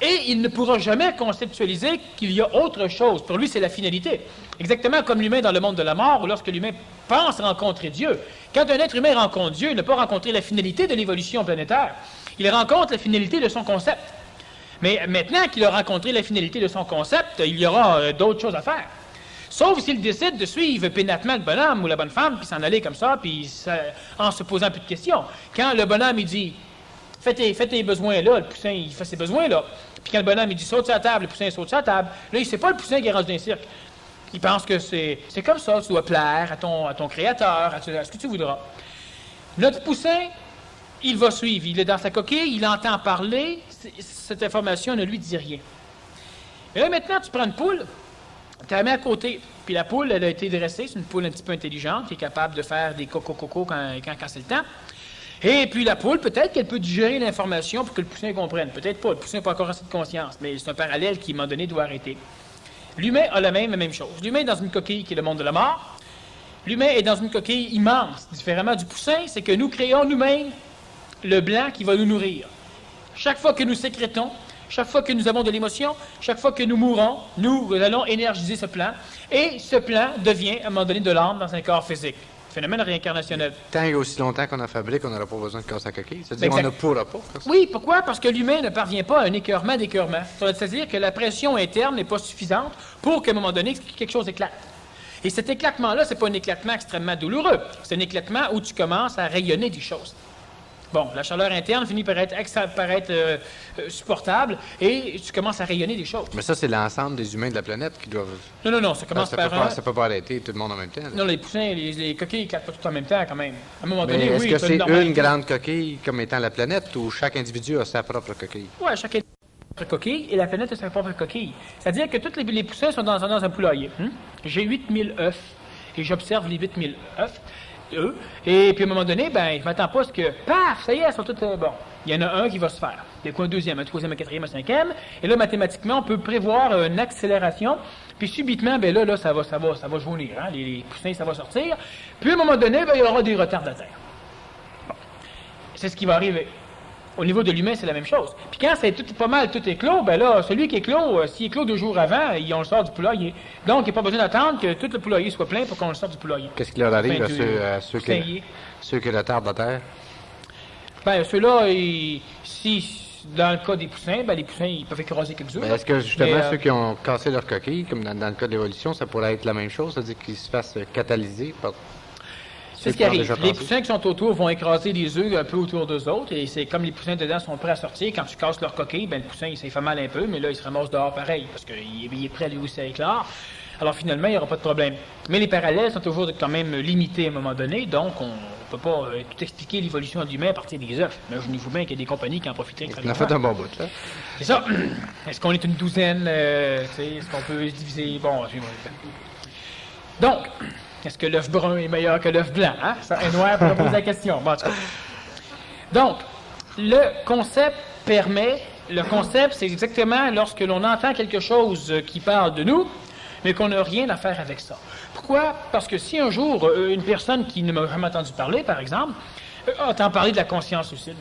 Et il ne pourra jamais conceptualiser qu'il y a autre chose. Pour lui, c'est la finalité. Exactement comme l'humain dans le monde de la mort, ou lorsque l'humain pense rencontrer Dieu. Quand un être humain rencontre Dieu, il ne peut pas rencontrer la finalité de l'évolution planétaire. Il rencontre la finalité de son concept. Mais maintenant qu'il a rencontré la finalité de son concept, il y aura d'autres choses à faire. Sauf s'il décide de suivre pénatement le bonhomme ou la bonne femme, puis s'en aller comme ça, puis en se posant plus de questions. Quand le bonhomme, il dit « Fais tes besoins là », le poussin, il fait ses besoins là. Puis quand le bonhomme, il dit « Saute sur la table », le poussin saute sur la table. Là, il ne sait pas le poussin qui est rendu dans un cirque. Il pense que c'est comme ça, tu dois plaire à ton créateur, à ce que tu voudras. Notre poussin, il va suivre. Il est dans sa coquille, il entend parler. Cette information ne lui dit rien. Et là, maintenant, tu prends une poule, tu la mets à côté. Puis la poule, elle a été dressée. C'est une poule un petit peu intelligente qui est capable de faire des coco-coco quand c'est le temps. Et puis la poule, peut-être qu'elle peut digérer l'information pour que le poussin comprenne. Peut-être pas, le poussin n'a pas encore assez de conscience, mais c'est un parallèle qui, à un moment donné, doit arrêter. L'humain a la même chose. L'humain est dans une coquille qui est le monde de la mort. L'humain est dans une coquille immense, différemment du poussin, c'est que nous créons nous-mêmes le blanc qui va nous nourrir. Chaque fois que nous sécrétons, chaque fois que nous avons de l'émotion, chaque fois que nous mourons, nous allons énergiser ce plan, et ce plan devient, à un moment donné, de l'âme dans un corps physique. Phénomène réincarnationnel. Tant et aussi longtemps qu'on en fabrique, on n'aura pas besoin de casser la coquille. C'est-à-dire qu'on ne pourra pas. Oui, pourquoi? Parce que l'humain ne parvient pas à un écœurement d'écœurement. C'est-à-dire que la pression interne n'est pas suffisante pour qu'à un moment donné, quelque chose éclate. Et cet éclatement-là, ce n'est pas un éclatement extrêmement douloureux. C'est un éclatement où tu commences à rayonner des choses. Bon, la chaleur interne finit par être supportable et tu commences à rayonner des choses. Mais ça, c'est l'ensemble des humains de la planète qui doivent... Non, ça commence par un... Ça peut pas arrêter tout le monde en même temps. Là. Non, les poussins, les coquilles, ils éclatent pas tout en même temps, quand même. À un moment donné, oui. Est-ce que c'est une grande coquille comme étant la planète ou chaque individu a sa propre coquille? Oui, chaque individu a sa propre coquille et la planète a sa propre coquille. C'est-à-dire que tous les poussins sont dans un poulailler. J'ai 8000 œufs et j'observe les 8000 œufs. Et puis à un moment donné, ben, je m'attends pas à ce que, paf, ça y est, elles sont toutes, bon, il y en a un qui va se faire. Il y a quoi, un deuxième, un troisième, un quatrième, un cinquième. Et là, mathématiquement, on peut prévoir une accélération. Puis subitement, ben là, ça va jaunir, hein, les poussins, ça va sortir. Puis à un moment donné, ben, il y aura des retardataires. Bon. C'est ce qui va arriver. Au niveau de l'humain, c'est la même chose. Puis quand c'est pas mal, tout est clos, ben là, celui qui est clos, s'il est clos 2 jours avant, on le sort du poulailler. Donc, il n'y a pas besoin d'attendre que tout le poulailler soit plein pour qu'on le sorte du poulailler. Qu'est-ce qui leur arrive à ceux qui retardent la terre? Ben, ceux-là, dans le cas des poussins, ben, les poussins, ils peuvent écraser quelques œufs. Est-ce que, justement, ceux qui ont cassé leur coquille, comme dans le cas de l'évolution, ça pourrait être la même chose, c'est-à-dire qu'ils se fassent catalyser par... C'est ce qui arrive. Les poussins qui sont autour vont écraser des œufs un peu autour d'eux autres, et c'est comme les poussins dedans sont prêts à sortir. Quand tu casses leur coquille, ben, le poussin, il s'est fait mal un peu, mais là, il se ramasse dehors pareil, parce qu'il est prêt lui aussi à éclore. Alors, finalement, il n'y aura pas de problème. Mais les parallèles sont toujours quand même limités à un moment donné, donc on ne peut pas tout expliquer l'évolution de l'humain à partir des œufs. Imaginez-vous bien qu'il y a des compagnies qui en profiteraient. On a fait un bon bout, là. C'est ça. Est-ce qu'on est une douzaine? Est-ce qu'on peut se diviser? Bon, donc... Est-ce que l'œuf brun est meilleur que l'œuf blanc? Hein? Ça, un noir pour poser la question. Bon, en tout cas. Donc, le concept, c'est exactement lorsque l'on entend quelque chose qui parle de nous, mais qu'on n'a rien à faire avec ça. Pourquoi? Parce que si un jour, une personne qui ne m'a jamais entendu parler, par exemple, entend parler de la conscience lucide,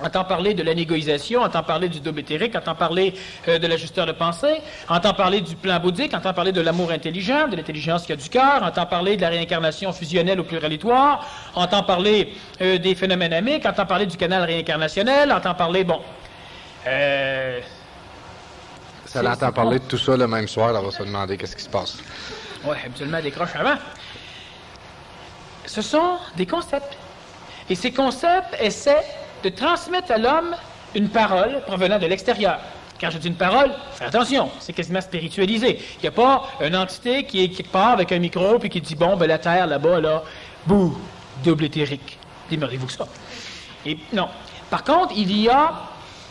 entend parler de l'anégoïsation, entend parler du double éthérique, entend parler de l'ajusteur de pensée, entend parler du plan bouddhique, entend parler de l'amour intelligent, de l'intelligence qui a du cœur, entend parler de la réincarnation fusionnelle ou pluralitoire, entend parler des phénomènes amiques, entend parler du canal réincarnationnel, entend parler, bon... Ça l'entend parler de tout ça le même soir, on va se demander qu'est-ce qui se passe. Oui, habituellement, elle décroche avant. Ce sont des concepts. Et ces concepts essaient de transmettre à l'homme une parole provenant de l'extérieur. Quand je dis une parole, fais attention, c'est quasiment spiritualisé. Il n'y a pas une entité qui est quelque part avec un micro puis qui dit, bon, ben la Terre, là-bas, là, bouh, double éthérique. Démerdez-vous que ça. Et non. Par contre, il y a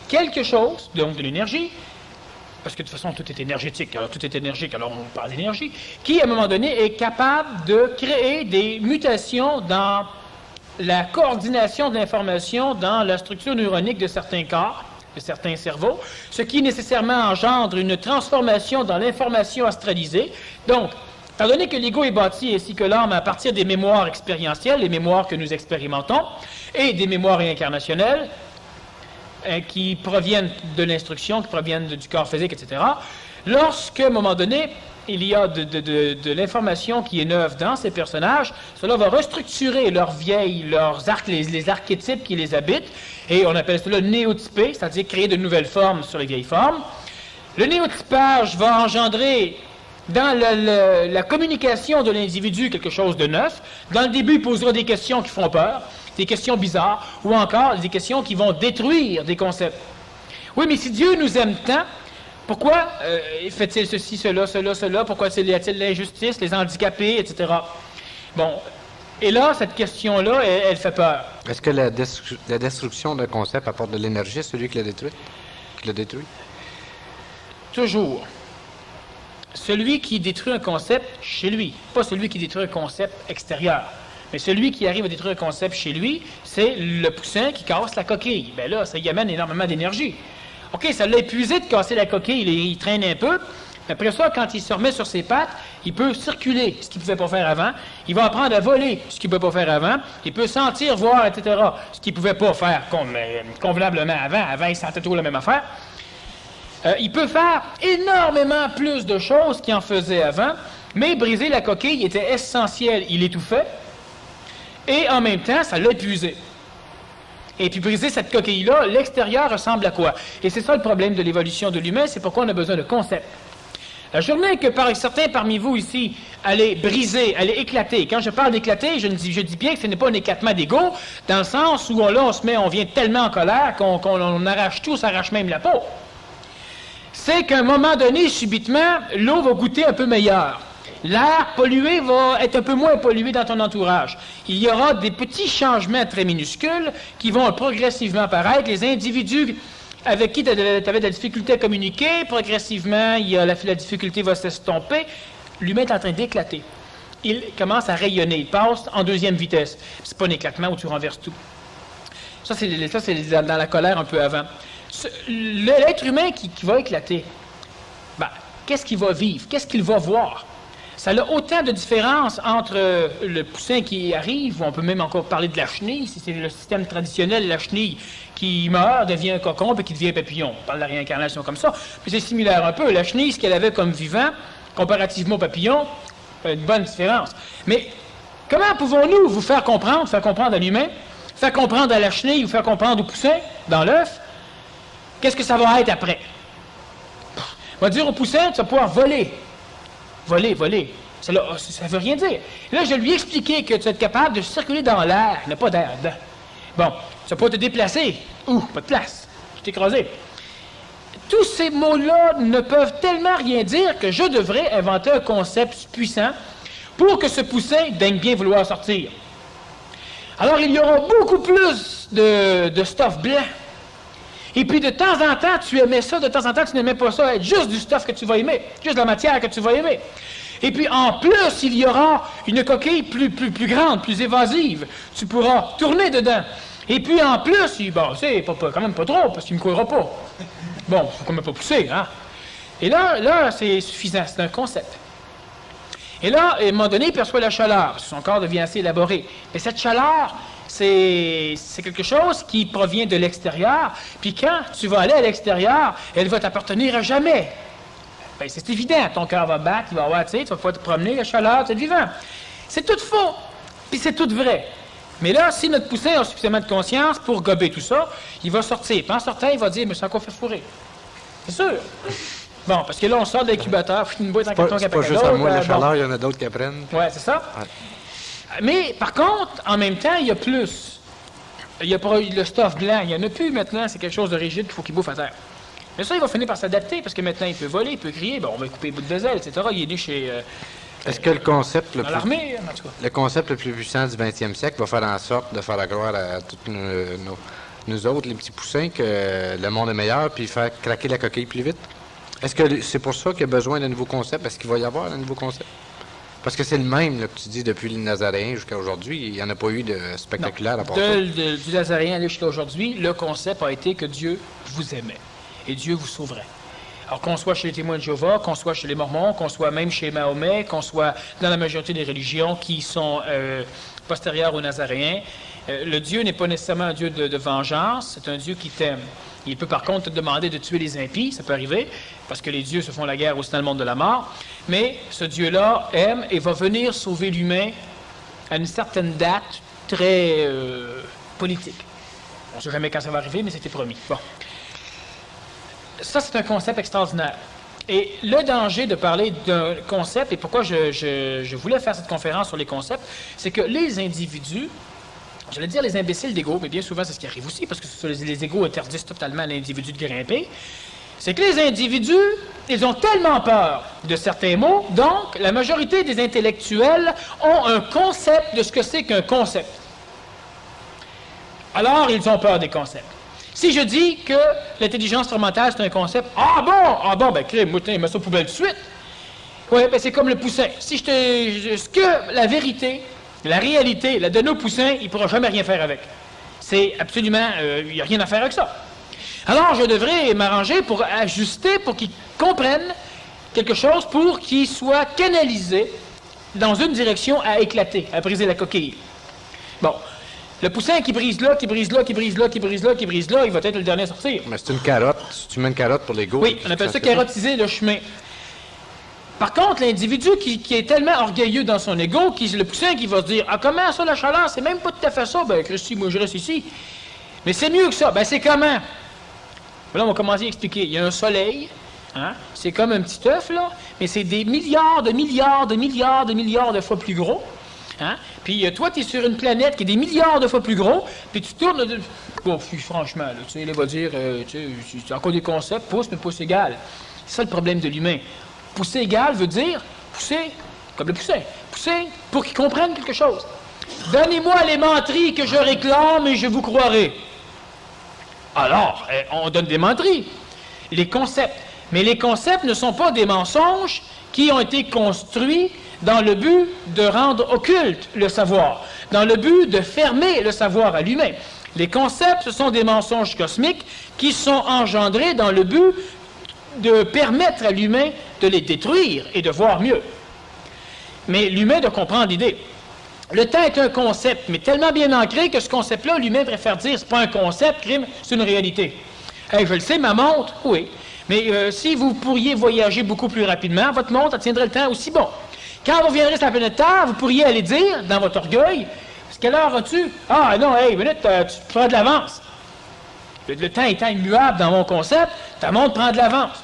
quelque chose, donc de l'énergie, parce que de toute façon, tout est énergétique, alors tout est énergique, alors on parle d'énergie, qui, à un moment donné, est capable de créer des mutations dans la coordination de l'information dans la structure neuronique de certains corps, de certains cerveaux, ce qui nécessairement engendre une transformation dans l'information astralisée. Donc, étant donné que l'ego est bâti ainsi que l'âme à partir des mémoires expérientielles, les mémoires que nous expérimentons, et des mémoires réincarnationnelles, qui proviennent de l'instruction, qui proviennent du corps physique, etc., lorsqu'à un moment donné, il y a de l'information qui est neuve dans ces personnages, cela va restructurer les archétypes qui les habitent, et on appelle cela néotyper, c'est-à-dire créer de nouvelles formes sur les vieilles formes. Le néotypage va engendrer dans la communication de l'individu quelque chose de neuf. Dans le début, il posera des questions qui font peur, des questions bizarres, ou encore des questions qui vont détruire des concepts. Oui, mais si Dieu nous aime tant, pourquoi fait-il ceci, cela? Pourquoi y a-t-il l'injustice, les handicapés, etc.? Bon, et là, cette question-là, elle fait peur. Est-ce que la destruction d'un concept apporte de l'énergie à celui qui l'a détruit? Toujours. Celui qui détruit un concept chez lui, pas celui qui détruit un concept extérieur. Mais celui qui arrive à détruire un concept chez lui, c'est le poussin qui casse la coquille. Bien là, ça y amène énormément d'énergie. OK, ça l'a épuisé de casser la coquille, il traîne un peu. Après ça, quand il se remet sur ses pattes, il peut circuler, ce qu'il ne pouvait pas faire avant. Il va apprendre à voler, ce qu'il ne pouvait pas faire avant. Il peut sentir, voir, etc., ce qu'il ne pouvait pas faire convenablement avant. Avant, il sentait toujours la même affaire. Il peut faire énormément plus de choses qu'il en faisait avant, mais briser la coquille était essentiel. Il étouffait, et en même temps, ça l'a épuisé. Et puis briser cette coquille-là, l'extérieur ressemble à quoi? Et c'est ça le problème de l'évolution de l'humain, c'est pourquoi on a besoin de concepts. La journée que certains parmi vous ici allaient briser, allaient éclater. Quand je parle d'éclater, je dis bien que ce n'est pas un éclatement d'ego, dans le sens où on vient tellement en colère qu'on arrache tout, s'arrache même la peau. C'est qu'à un moment donné, subitement, l'eau va goûter un peu meilleure. L'air pollué va être un peu moins pollué dans ton entourage. Il y aura des petits changements très minuscules qui vont progressivement apparaître. Les individus avec qui tu avais de la difficulté à communiquer, progressivement, la difficulté va s'estomper. L'humain est en train d'éclater. Il commence à rayonner. Il passe en deuxième vitesse. C'est pas un éclatement où tu renverses tout. Ça, c'est dans la colère un peu avant. L'être humain qui va éclater, qu'est-ce qu'il va vivre? Qu'est-ce qu'il va voir? Ça a autant de différence entre le poussin qui arrive, ou on peut même encore parler de la chenille, si c'est le système traditionnel, la chenille qui meurt, devient un cocon, puis qui devient papillon. On parle de la réincarnation comme ça. Puis c'est similaire un peu. La chenille, ce qu'elle avait comme vivant, comparativement au papillon, une bonne différence. Mais comment pouvons-nous vous faire comprendre à l'humain, faire comprendre à la chenille, ou faire comprendre au poussin, dans l'œuf, qu'est-ce que ça va être après? On va dire au poussin, tu vas pouvoir voler. Voler. Ça ne veut rien dire. Là, je lui ai expliqué que tu vas être capable de circuler dans l'air. Il n'y a pas d'air dedans. Bon, tu vas pas te déplacer. Pas de place. Tu t'es écrasé. Tous ces mots-là ne peuvent tellement rien dire que je devrais inventer un concept puissant pour que ce poussin daigne bien vouloir sortir. Alors, il y aura beaucoup plus de stuff blanc. Et puis, de temps en temps, tu aimais ça, de temps en temps, tu n'aimais pas ça, être juste du stuff que tu vas aimer, juste de la matière que tu vas aimer. Et puis, en plus, il y aura une coquille plus grande, plus évasive. Tu pourras tourner dedans. Et puis, en plus, c'est quand même pas trop, parce qu'il ne me courra pas. Bon, il ne faut quand même pas pousser, hein? Et là, c'est suffisant, c'est un concept. Et là, à un moment donné, il perçoit la chaleur, parce que son corps devient assez élaboré. Mais cette chaleur, c'est quelque chose qui provient de l'extérieur. Puis quand tu vas aller à l'extérieur, elle va t'appartenir à jamais. Bien, c'est évident, ton cœur va battre, il va avoir, tu vas pouvoir te promener, la chaleur, tu es vivant. C'est tout faux, puis c'est tout vrai. Mais là, si notre poussin a suffisamment de conscience pour gober tout ça, il va sortir. Puis en sortant, il va dire, mais c'est encore fait fourrer. C'est sûr. Bon, parce que là, on sort de l'incubateur, une boîte en carton qui c'est pas juste à moi, la chaleur, il y en a d'autres qui apprennent. Oui, c'est ça. Ouais. Mais, par contre, en même temps, il y a plus. Il y a pas le stuff blanc. Il n'y en a plus maintenant. C'est quelque chose de rigide qu'il faut qu'il bouffe à terre. Mais ça, il va finir par s'adapter parce que maintenant, il peut voler, il peut crier. Bon, on va couper les bouts de vaisselle, etc. Il est né chez... Est-ce que le concept dans l'armée, en tout cas. Le concept le plus puissant du 20e siècle va faire en sorte de faire la gloire à tous nous autres, les petits poussins, que le monde est meilleur, puis faire craquer la coquille plus vite? Est-ce que c'est pour ça qu'il y a besoin d'un nouveau concept? Est-ce qu'il va y avoir un nouveau concept? Parce que c'est le même là, que tu dis depuis le Nazaréen jusqu'à aujourd'hui. Il n'y en a pas eu de spectaculaire à part ça. Du Nazaréen jusqu'à aujourd'hui, le concept a été que Dieu vous aimait et Dieu vous sauverait. Alors qu'on soit chez les témoins de Jéhovah, qu'on soit chez les Mormons, qu'on soit même chez Mahomet, qu'on soit dans la majorité des religions qui sont postérieures aux Nazaréens, le Dieu n'est pas nécessairement un Dieu de vengeance, c'est un Dieu qui t'aime. Il peut par contre te demander de tuer les impies, ça peut arriver, parce que les dieux se font la guerre aussi dans le monde de la mort, mais ce Dieu-là aime et va venir sauver l'humain à une certaine date très politique. On ne sait jamais quand ça va arriver, mais c'était promis. Bon. Ça, c'est un concept extraordinaire. Et le danger de parler d'un concept, et pourquoi je voulais faire cette conférence sur les concepts, c'est que les individus, j'allais dire les imbéciles d'ego, mais bien souvent c'est ce qui arrive aussi, parce que les égos interdisent totalement à l'individu de grimper, c'est que les individus, ils ont tellement peur de certains mots, donc la majorité des intellectuels ont un concept de ce que c'est qu'un concept. Alors, ils ont peur des concepts. Si je dis que l'intelligence mentale, c'est un concept, ben crème, moutin, mets ça aux poubelles tout de suite. Oui, ben c'est comme le poussin. Si la vérité, La réalité, la donne au poussin, il ne pourra jamais rien faire avec. C'est absolument... il n'y a rien à faire avec ça. Alors, je devrais m'arranger pour ajuster, pour qu'il comprenne quelque chose, pour qu'il soit canalisé dans une direction à éclater, à briser la coquille. Bon. Le poussin qui brise là, qui brise là, qui brise là, qui brise là, qui brise là, il va être le dernier à sortir. Mais c'est une carotte. Si tu mets une carotte pour l'ego... Oui, on appelle ça carottiser le chemin. Par contre, l'individu qui est tellement orgueilleux dans son ego, le poussin qui va se dire « Ah, comment ça, la chaleur? C'est même pas tout à fait ça. Ben, Christy, moi, je reste ici. Mais c'est mieux que ça. Ben, c'est comment? » Là, on va commencer à expliquer. Il y a un soleil, hein? C'est comme un petit œuf, là, mais c'est des milliards de fois plus gros. Hein? Puis toi, tu es sur une planète qui est des milliards de fois plus gros, puis tu tournes... Bon, franchement, là, tu sais, il va dire, c'est encore des concepts, pouce, mais pouce égal. C'est ça le problème de l'humain. Pousser égal veut dire pousser comme le poussin. Pousser pour qu'il comprenne quelque chose. Donnez-moi les menteries que je réclame et je vous croirai. Alors, on donne des menteries, les concepts. Mais les concepts ne sont pas des mensonges qui ont été construits dans le but de rendre occulte le savoir, dans le but de fermer le savoir à lui-même. Les concepts, ce sont des mensonges cosmiques qui sont engendrés dans le but de permettre à l'humain de les détruire et de voir mieux. Mais l'humain doit comprendre l'idée. Le temps est un concept, mais tellement bien ancré que ce concept-là, l'humain préfère dire, c'est pas un concept, crime, c'est une réalité. Hey, je le sais, ma montre, oui. Mais si vous pourriez voyager beaucoup plus rapidement, votre montre tiendrait le temps aussi bon. Quand vous viendrez sur la planète Terre, vous pourriez aller dire, dans votre orgueil, quelle heure as-tu? Ah non, hey, minute, tu prends de l'avance. Le temps étant immuable dans mon concept, ta montre prend de l'avance.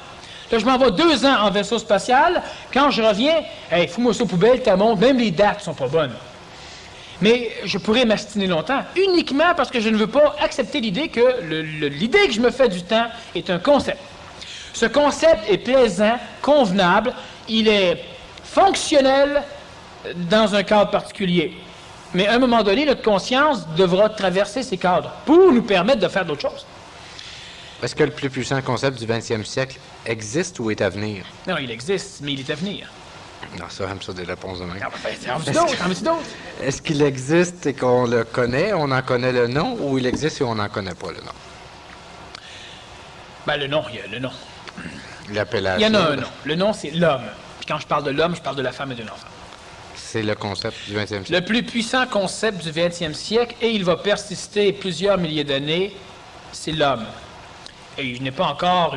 Là, je m'en vais 2 ans en vaisseau spatial. Quand je reviens, hey, fous-moi ça aux poubelles, ta montre, même les dates sont pas bonnes. Mais je pourrais m'astiner longtemps, uniquement parce que je ne veux pas accepter l'idée que l'idée que je me fais du temps est un concept. Ce concept est plaisant, convenable, il est fonctionnel dans un cadre particulier. Mais à un moment donné, notre conscience devra traverser ces cadres pour nous permettre de faire d'autres choses. Est-ce que le plus puissant concept du 20e siècle existe ou est à venir? Non, il existe, mais il est à venir. Non, ça, j'aime ça des réponses de même. T'en veux-tu d'autres? Est-ce qu'il existe et qu'on le connaît, on en connaît le nom, ou il existe et on n'en connaît pas le nom? Ben, le nom, il y a le nom. L'appellation. Il y en a un nom. Le nom, c'est l'homme. Puis quand je parle de l'homme, je parle de la femme et de l'enfant. C'est le concept du 20e siècle. Le plus puissant concept du 20e siècle, et il va persister plusieurs milliers d'années, c'est l'homme. Et il n'est pas encore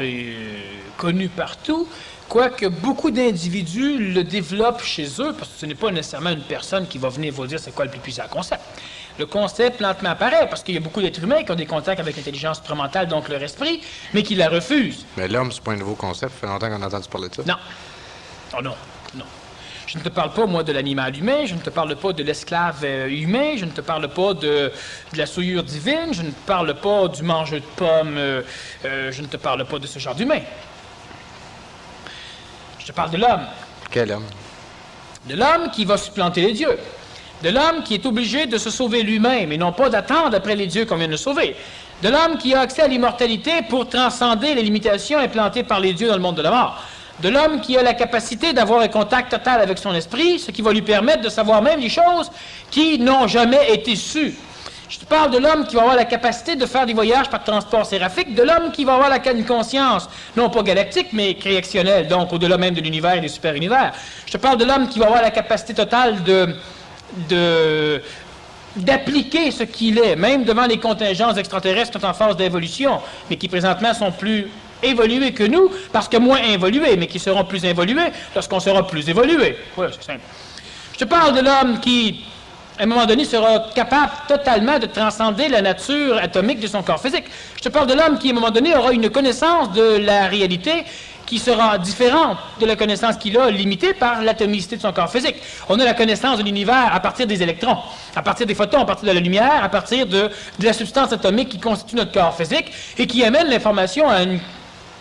connu partout, quoique beaucoup d'individus le développent chez eux, parce que ce n'est pas nécessairement une personne qui va venir vous dire c'est quoi le plus puissant concept. Le concept lentement apparaît, parce qu'il y a beaucoup d'êtres humains qui ont des contacts avec l'intelligence supramentale, donc leur esprit, mais qui la refusent. Mais l'homme, c'est pas un nouveau concept, ça fait longtemps qu'on a entendu parler de ça. Non. Oh non, non. Je ne te parle pas, moi, de l'animal humain, je ne te parle pas de l'esclave humain, je ne te parle pas de la souillure divine, je ne te parle pas du mangeur de pommes, je ne te parle pas de ce genre d'humain. Je te parle de l'homme. Quel homme? De l'homme qui va supplanter les dieux. De l'homme qui est obligé de se sauver lui-même et non pas d'attendre après les dieux qu'on vient de sauver. De l'homme qui a accès à l'immortalité pour transcender les limitations implantées par les dieux dans le monde de la mort. De l'homme qui a la capacité d'avoir un contact total avec son esprit, ce qui va lui permettre de savoir même les choses qui n'ont jamais été sues. Je te parle de l'homme qui va avoir la capacité de faire des voyages par transport séraphique, de l'homme qui va avoir une conscience, non pas galactique, mais créationnelle, donc au-delà même de l'univers et des super-univers. Je te parle de l'homme qui va avoir la capacité totale d'appliquer ce qu'il est, même devant les contingences extraterrestres qui sont en phase d'évolution, mais qui présentement sont plus évolués que nous, parce que moins évolués, mais qui seront plus évolués lorsqu'on sera plus évolué. Oui, c'est simple. Je te parle de l'homme qui, à un moment donné, sera capable totalement de transcender la nature atomique de son corps physique. Je te parle de l'homme qui, à un moment donné, aura une connaissance de la réalité qui sera différente de la connaissance qu'il a, limitée par l'atomicité de son corps physique. On a la connaissance de l'univers à partir des électrons, à partir des photons, à partir de la lumière, à partir de la substance atomique qui constitue notre corps physique et qui amène l'information à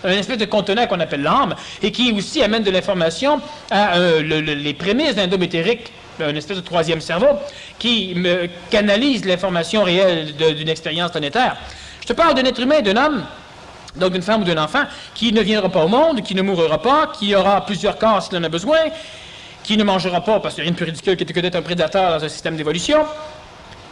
un espèce de contenant qu'on appelle l'âme, et qui aussi amène de l'information à les prémices d'endométérique, une espèce de troisième cerveau, qui canalise l'information réelle d'une expérience planétaire. Je te parle d'un être humain, d'un homme, donc d'une femme ou d'un enfant, qui ne viendra pas au monde, qui ne mourra pas, qui aura plusieurs corps s'il en a besoin, qui ne mangera pas, parce qu'il n'y a rien de plus ridicule que d'être un prédateur dans un système d'évolution.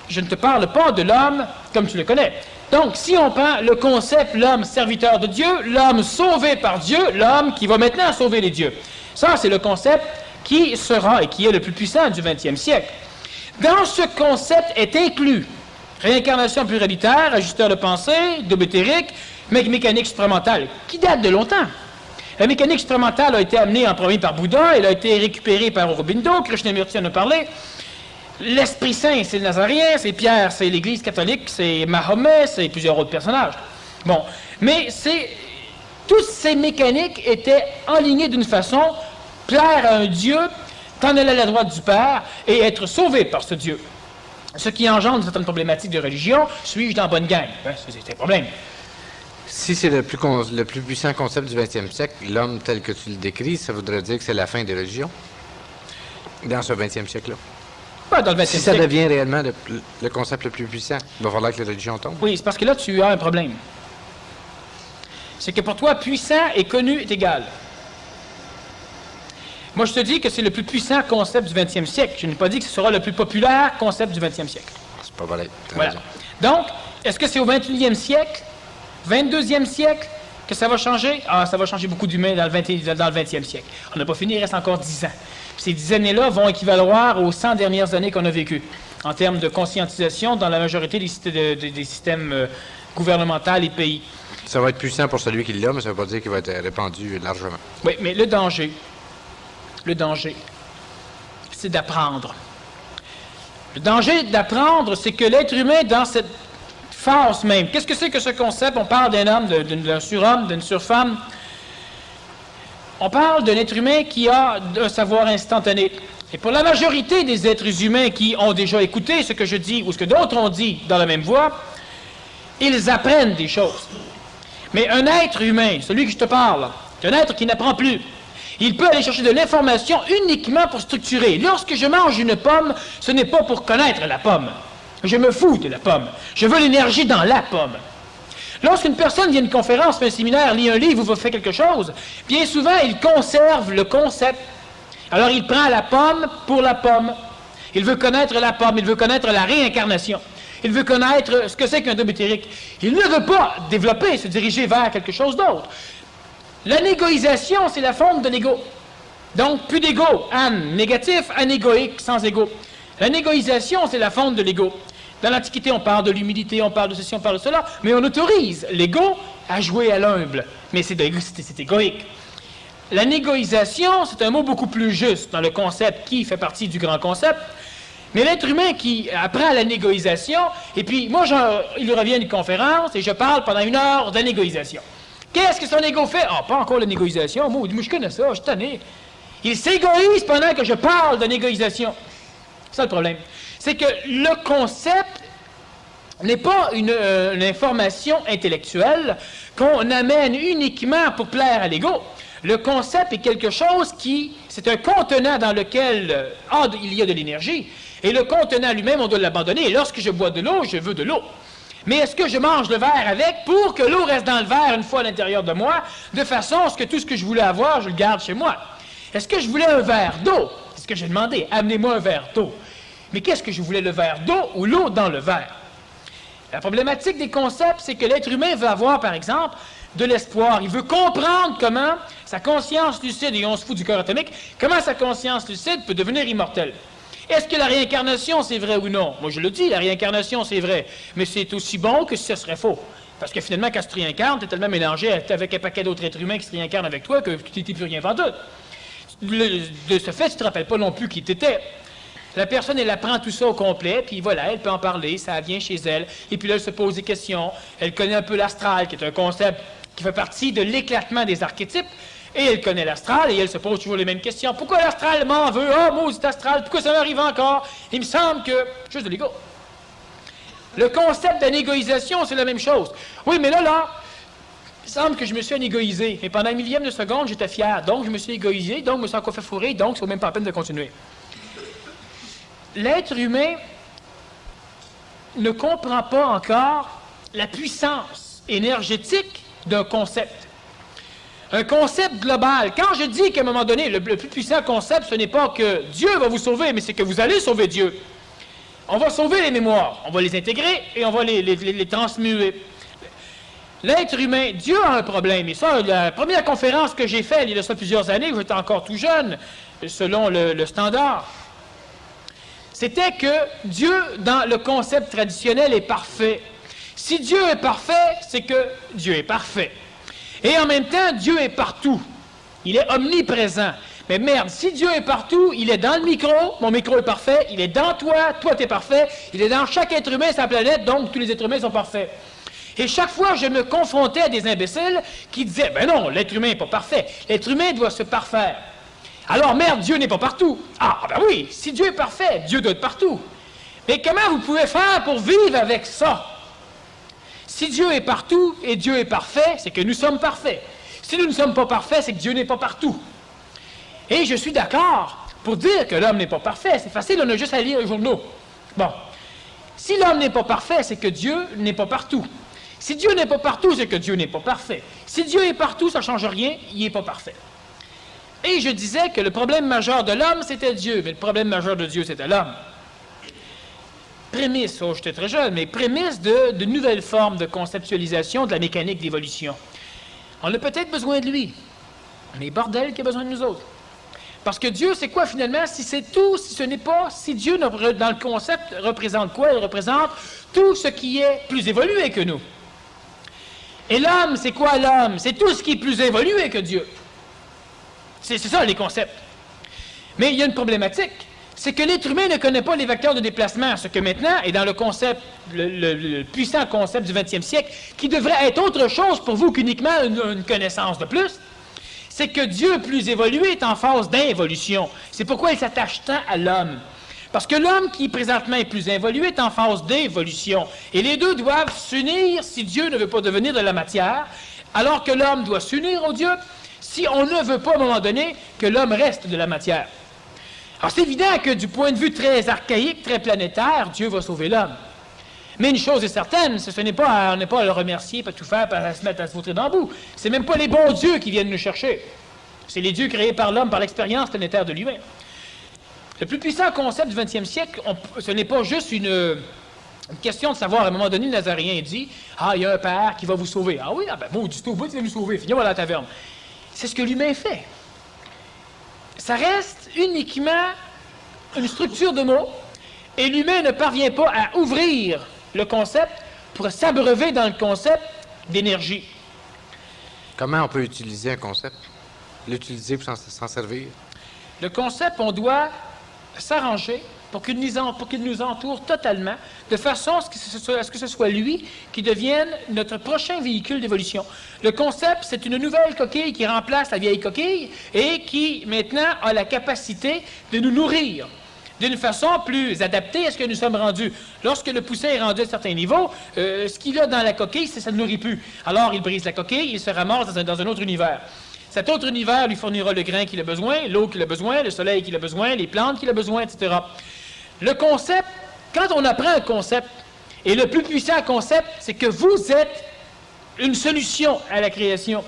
Je ne te parle pas de l'homme comme tu le connais. Donc, si on prend le concept, l'homme serviteur de Dieu, l'homme sauvé par Dieu, l'homme qui va maintenant sauver les dieux. Ça, c'est le concept qui sera et qui est le plus puissant du 20e siècle. Dans ce concept est inclus réincarnation pluralitaire, ajusteur de pensée, double éthérique, mécanique supramentale, qui date de longtemps. La mécanique supramentale a été amenée en premier par Bouddha, elle a été récupérée par Aurobindo, Krishnamurti en a parlé. L'Esprit Saint, c'est le Nazarien, c'est Pierre, c'est l'Église catholique, c'est Mahomet, c'est plusieurs autres personnages. Bon, mais toutes ces mécaniques étaient enlignées d'une façon, plaire à un Dieu, t'en aller à la droite du Père et être sauvé par ce Dieu. Ce qui engendre certaines problématiques de religion, suis-je dans la bonne gang? C'est un problème. Si c'est le plus puissant concept du 20e siècle, l'homme tel que tu le décris, ça voudrait dire que c'est la fin des religions dans ce 20e siècle-là. Pas dans le 20e si ça siècle. devient réellement le concept le plus puissant, il va falloir que les religions tombent. Oui, c'est parce que là, tu as un problème. C'est que pour toi, puissant et connu est égal. Moi, je te dis que c'est le plus puissant concept du 20e siècle. Je n'ai pas dit que ce sera le plus populaire concept du 20e siècle. C'est pas vrai. Voilà. Donc, est-ce que c'est au 21e siècle, 22e siècle, que ça va changer? Ah, ça va changer beaucoup d'humains dans le 20e siècle. On n'a pas fini, il reste encore 10 ans. Puis ces 10 années-là vont équivaloir aux 100 dernières années qu'on a vécues, en termes de conscientisation dans la majorité des systèmes gouvernementaux et pays. Ça va être puissant pour celui qui l'a, mais ça ne veut pas dire qu'il va être répandu largement. Oui, mais le danger, c'est d'apprendre. Le danger d'apprendre, c'est que l'être humain, dans cette phase même, qu'est-ce que c'est que ce concept? On parle d'un homme, d'un surhomme, d'une surfemme. On parle d'un être humain qui a un savoir instantané. Et pour la majorité des êtres humains qui ont déjà écouté ce que je dis ou ce que d'autres ont dit dans la même voix, ils apprennent des choses. Mais un être humain, celui que je te parle, c'est un être qui n'apprend plus. Il peut aller chercher de l'information uniquement pour structurer. Lorsque je mange une pomme, ce n'est pas pour connaître la pomme. Je me fous de la pomme. Je veux l'énergie dans la pomme. Lorsqu'une personne vient à une conférence, fait un séminaire, lit un livre ou va faire quelque chose, bien souvent, il conserve le concept. Alors, il prend la pomme pour la pomme. Il veut connaître la pomme. Il veut connaître la réincarnation. Il veut connaître ce que c'est qu'un double éthérique. Il ne veut pas développer, se diriger vers quelque chose d'autre. L'anégoïsation, c'est la forme de l'ego. Donc, plus d'ego. Âne négatif, anégoïque, sans ego. L'anégoïsation, c'est la forme de l'ego. Dans l'Antiquité, on parle de l'humilité, on parle de ceci, on parle de cela, mais on autorise l'ego à jouer à l'humble. Mais c'est égoïque. L'anégoïsation, c'est un mot beaucoup plus juste dans le concept qui fait partie du grand concept. Mais l'être humain qui apprend l'anégoïsation, et puis moi, il revient à une conférence et je parle pendant 1 heure d'anégoïsation. Qu'est-ce que son ego fait? Ah, pas encore l'anégoïsation. Moi, je connais ça, je suis tanné. Il s'égoïse pendant que je parle d'anégoïsation. C'est ça le problème. C'est que le concept n'est pas une information intellectuelle qu'on amène uniquement pour plaire à l'ego. Le concept est quelque chose c'est un contenant dans lequel il y a de l'énergie. Et le contenant lui-même, on doit l'abandonner. Et lorsque je bois de l'eau, je veux de l'eau. Mais est-ce que je mange le verre avec pour que l'eau reste dans le verre une fois à l'intérieur de moi, de façon à ce que tout ce que je voulais avoir, je le garde chez moi? Est-ce que je voulais un verre d'eau? C'est ce que j'ai demandé. Amenez-moi un verre d'eau. Mais qu'est-ce que je voulais, le verre d'eau ou l'eau dans le verre? La problématique des concepts, c'est que l'être humain veut avoir, par exemple, de l'espoir. Il veut comprendre comment sa conscience lucide, et on se fout du corps atomique, comment sa conscience lucide peut devenir immortelle. Est-ce que la réincarnation, c'est vrai ou non? Moi, je le dis, la réincarnation, c'est vrai. Mais c'est aussi bon que si ce serait faux. Parce que finalement, quand tu te réincarnes, tu es tellement mélangé avec un paquet d'autres êtres humains qui se réincarnent avec toi que tu n'étais plus rien vendu. De ce fait, tu ne te rappelles pas non plus qui tu étais. La personne, elle apprend tout ça au complet, puis voilà, elle peut en parler, ça vient chez elle, et puis là, elle se pose des questions. Elle connaît un peu l'astral, qui est un concept qui fait partie de l'éclatement des archétypes, et elle connaît l'astral, et elle se pose toujours les mêmes questions. Pourquoi l'astral m'en veut? Oh, maudit astral, pourquoi ça m'arrive encore? Il me semble que... Juste de l'ego. Le concept d'anégoïsation, c'est la même chose. Oui, mais là, il semble que je me suis anégoïsé, et pendant un millième de seconde, j'étais fier, donc je me suis égoïsé, donc je me suis encore fait fourrer, donc ça vaut même pas la peine de continuer. L'être humain ne comprend pas encore la puissance énergétique d'un concept. un concept global. Quand je dis qu'à un moment donné, le plus puissant concept, ce n'est pas que Dieu va vous sauver, mais c'est que vous allez sauver Dieu. On va sauver les mémoires, on va les intégrer et on va les transmuer. L'être humain, Dieu a un problème. Et ça, la première conférence que j'ai faite, il y a ça plusieurs années, où j'étais encore tout jeune, selon le standard, c'était que Dieu, dans le concept traditionnel, est parfait. Si Dieu est parfait, c'est que Dieu est parfait. Et en même temps, Dieu est partout. Il est omniprésent. Mais merde, si Dieu est partout, il est dans le micro, mon micro est parfait, il est dans toi, toi t'es parfait, il est dans chaque être humain sur la planète, donc tous les êtres humains sont parfaits. Et chaque fois, je me confrontais à des imbéciles qui disaient, ben non, l'être humain n'est pas parfait, l'être humain doit se parfaire. Alors merde, Dieu n'est pas partout. Ah ben oui, si Dieu est parfait, Dieu doit être partout. Mais comment vous pouvez faire pour vivre avec ça? Si Dieu est partout et Dieu est parfait, c'est que nous sommes parfaits. Si nous ne sommes pas parfaits, c'est que Dieu n'est pas partout. Et je suis d'accord pour dire que l'homme n'est pas parfait. C'est facile, on a juste à lire les journaux. Bon. Si l'homme n'est pas parfait, c'est que Dieu n'est pas partout. Si Dieu n'est pas partout, c'est que Dieu n'est pas parfait. Si Dieu est partout, ça ne change rien, il n'est pas parfait. Et je disais que le problème majeur de l'homme, c'était Dieu, mais le problème majeur de Dieu, c'était l'homme. Prémisse, oh, j'étais très jeune, mais prémisse de nouvelles formes de conceptualisation de la mécanique d'évolution. On a peut-être besoin de lui, mais bordel qu'il a besoin de nous autres. Parce que Dieu, c'est quoi finalement? Si c'est tout, si ce n'est pas, si Dieu, dans le concept, représente quoi? Il représente tout ce qui est plus évolué que nous. Et l'homme, c'est quoi l'homme? C'est tout ce qui est plus évolué que Dieu. C'est ça, les concepts. Mais il y a une problématique. C'est que l'être humain ne connaît pas les vecteurs de déplacement, ce que maintenant est dans le concept, le puissant concept du 20e siècle, qui devrait être autre chose pour vous qu'uniquement une connaissance de plus. C'est que Dieu plus évolué est en phase d'involution. C'est pourquoi il s'attache tant à l'homme. Parce que l'homme qui présentement est plus évolué est en phase d'évolution. Et les deux doivent s'unir si Dieu ne veut pas devenir de la matière, alors que l'homme doit s'unir au Dieu si on ne veut pas à un moment donné que l'homme reste de la matière. Alors c'est évident que du point de vue très archaïque, très planétaire, Dieu va sauver l'homme. Mais une chose est certaine, on n'est pas à le remercier, pas tout faire, pas à se mettre à se vautrer dans le bout. C'est même pas les bons dieux qui viennent nous chercher. C'est les dieux créés par l'homme, par l'expérience planétaire de lui-même. Le plus puissant concept du 20e siècle, ce n'est pas juste une question de savoir, à un moment donné, le Nazaréen dit « Ah, il y a un père qui va vous sauver. » Ah oui, ah ben maudit au bout, il va nous sauver. Finis-moi la taverne. C'est ce que l'humain fait. Ça reste uniquement une structure de mots, et l'humain ne parvient pas à ouvrir le concept pour s'abreuver dans le concept d'énergie. Comment on peut utiliser un concept? L'utiliser pour s'en servir? Le concept, on doit s'arranger pour qu'il nous entoure totalement, de façon à ce que ce soit lui qui devienne notre prochain véhicule d'évolution. Le concept, c'est une nouvelle coquille qui remplace la vieille coquille et qui, maintenant, a la capacité de nous nourrir d'une façon plus adaptée à ce que nous sommes rendus. Lorsque le poussin est rendu à un certain niveau, ce qu'il a dans la coquille, ça ne nourrit plus. Alors, il brise la coquille, il se ramasse dans un autre univers. Cet autre univers lui fournira le grain qu'il a besoin, l'eau qu'il a besoin, le soleil qu'il a besoin, les plantes qu'il a besoin, etc. Le concept, quand on apprend un concept, et le plus puissant concept, c'est que vous êtes une solution à la création.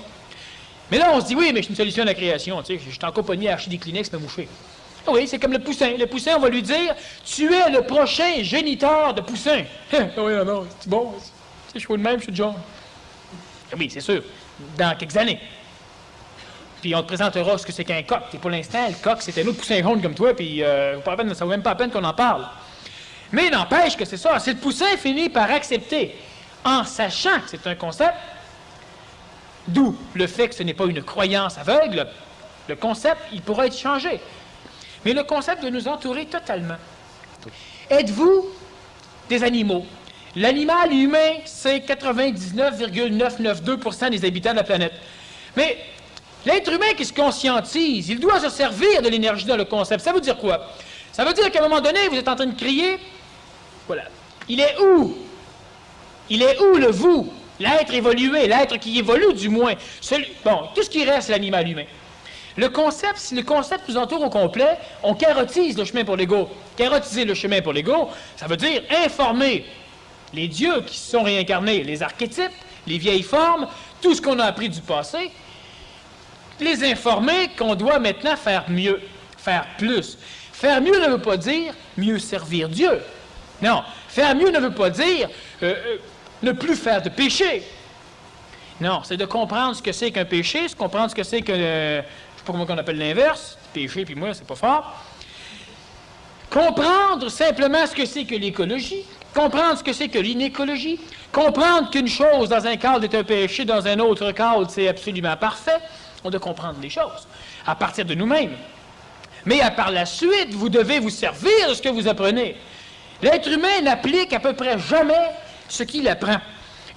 Mais là, on se dit, oui, mais je suis une solution à la création. Tu sais, je suis encore pogné à acheter des Kleenex pour me moucher. Oui, c'est comme le poussin. Le poussin, on va lui dire, tu es le prochain géniteur de poussin. Oui, non, c'est bon. Je suis de même, je suis de genre. Oui, c'est sûr. Dans quelques années. Puis on te présentera ce que c'est qu'un coq. Et pour l'instant, le coq, c'est un autre poussin jaune comme toi, puis ça ne vaut même pas la peine qu'on en parle. Mais n'empêche que c'est ça. Si le poussin finit par accepter, en sachant que c'est un concept, d'où le fait que ce n'est pas une croyance aveugle, le concept, il pourra être changé. Mais le concept doit nous entourer totalement. Êtes-vous des animaux? L'animal humain, c'est 99,992% des habitants de la planète. Mais l'être humain qui se conscientise, il doit se servir de l'énergie dans le concept. Ça veut dire quoi? Ça veut dire qu'à un moment donné, vous êtes en train de crier, voilà. Il est où? Il est où le vous? L'être évolué, l'être qui évolue du moins. Bon, tout ce qui reste, c'est l'animal humain. Le concept, si le concept nous entoure au complet, on carotise le chemin pour l'ego. Carotiser le chemin pour l'ego, ça veut dire informer les dieux qui se sont réincarnés, les archétypes, les vieilles formes, tout ce qu'on a appris du passé, les informer qu'on doit maintenant faire mieux, faire plus. Faire mieux ne veut pas dire mieux servir Dieu. Non, faire mieux ne veut pas dire ne plus faire de péché. Non, c'est de comprendre ce que c'est qu'un péché, de comprendre ce que c'est que, je ne sais pas comment on appelle l'inverse, péché puis moi, c'est pas fort. Comprendre simplement ce que c'est que l'écologie, comprendre ce que c'est que l'inécologie, comprendre qu'une chose dans un cadre est un péché, dans un autre cadre c'est absolument parfait. On doit comprendre les choses à partir de nous-mêmes. Mais par la suite, vous devez vous servir de ce que vous apprenez. L'être humain n'applique à peu près jamais ce qu'il apprend.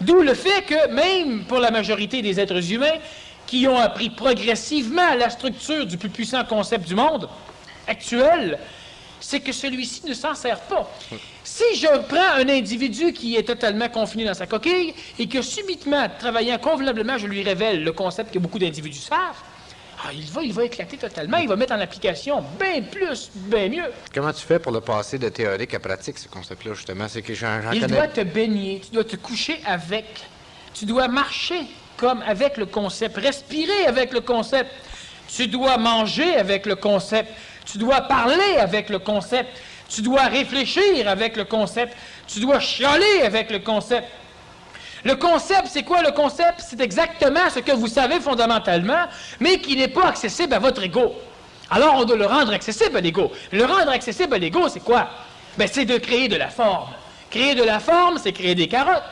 D'où le fait que, même pour la majorité des êtres humains qui ont appris progressivement la structure du plus puissant concept du monde actuel, c'est que celui-ci ne s'en sert pas. Si je prends un individu qui est totalement confiné dans sa coquille et que subitement, travaillant convenablement, je lui révèle le concept que beaucoup d'individus savent, il va éclater totalement, il va mettre en application bien plus, bien mieux. Comment tu fais pour le passer de théorique à pratique, ce concept-là, justement? C'est que Il doit te baigner, tu dois te coucher avec, tu dois marcher comme avec le concept, respirer avec le concept, tu dois manger avec le concept, tu dois parler avec le concept, tu dois réfléchir avec le concept, tu dois chialer avec le concept. Le concept, c'est quoi le concept? C'est exactement ce que vous savez fondamentalement, mais qui n'est pas accessible à votre ego. Alors, on doit le rendre accessible à l'ego. Le rendre accessible à l'ego, c'est quoi? Ben, c'est de créer de la forme. Créer de la forme, c'est créer des carottes.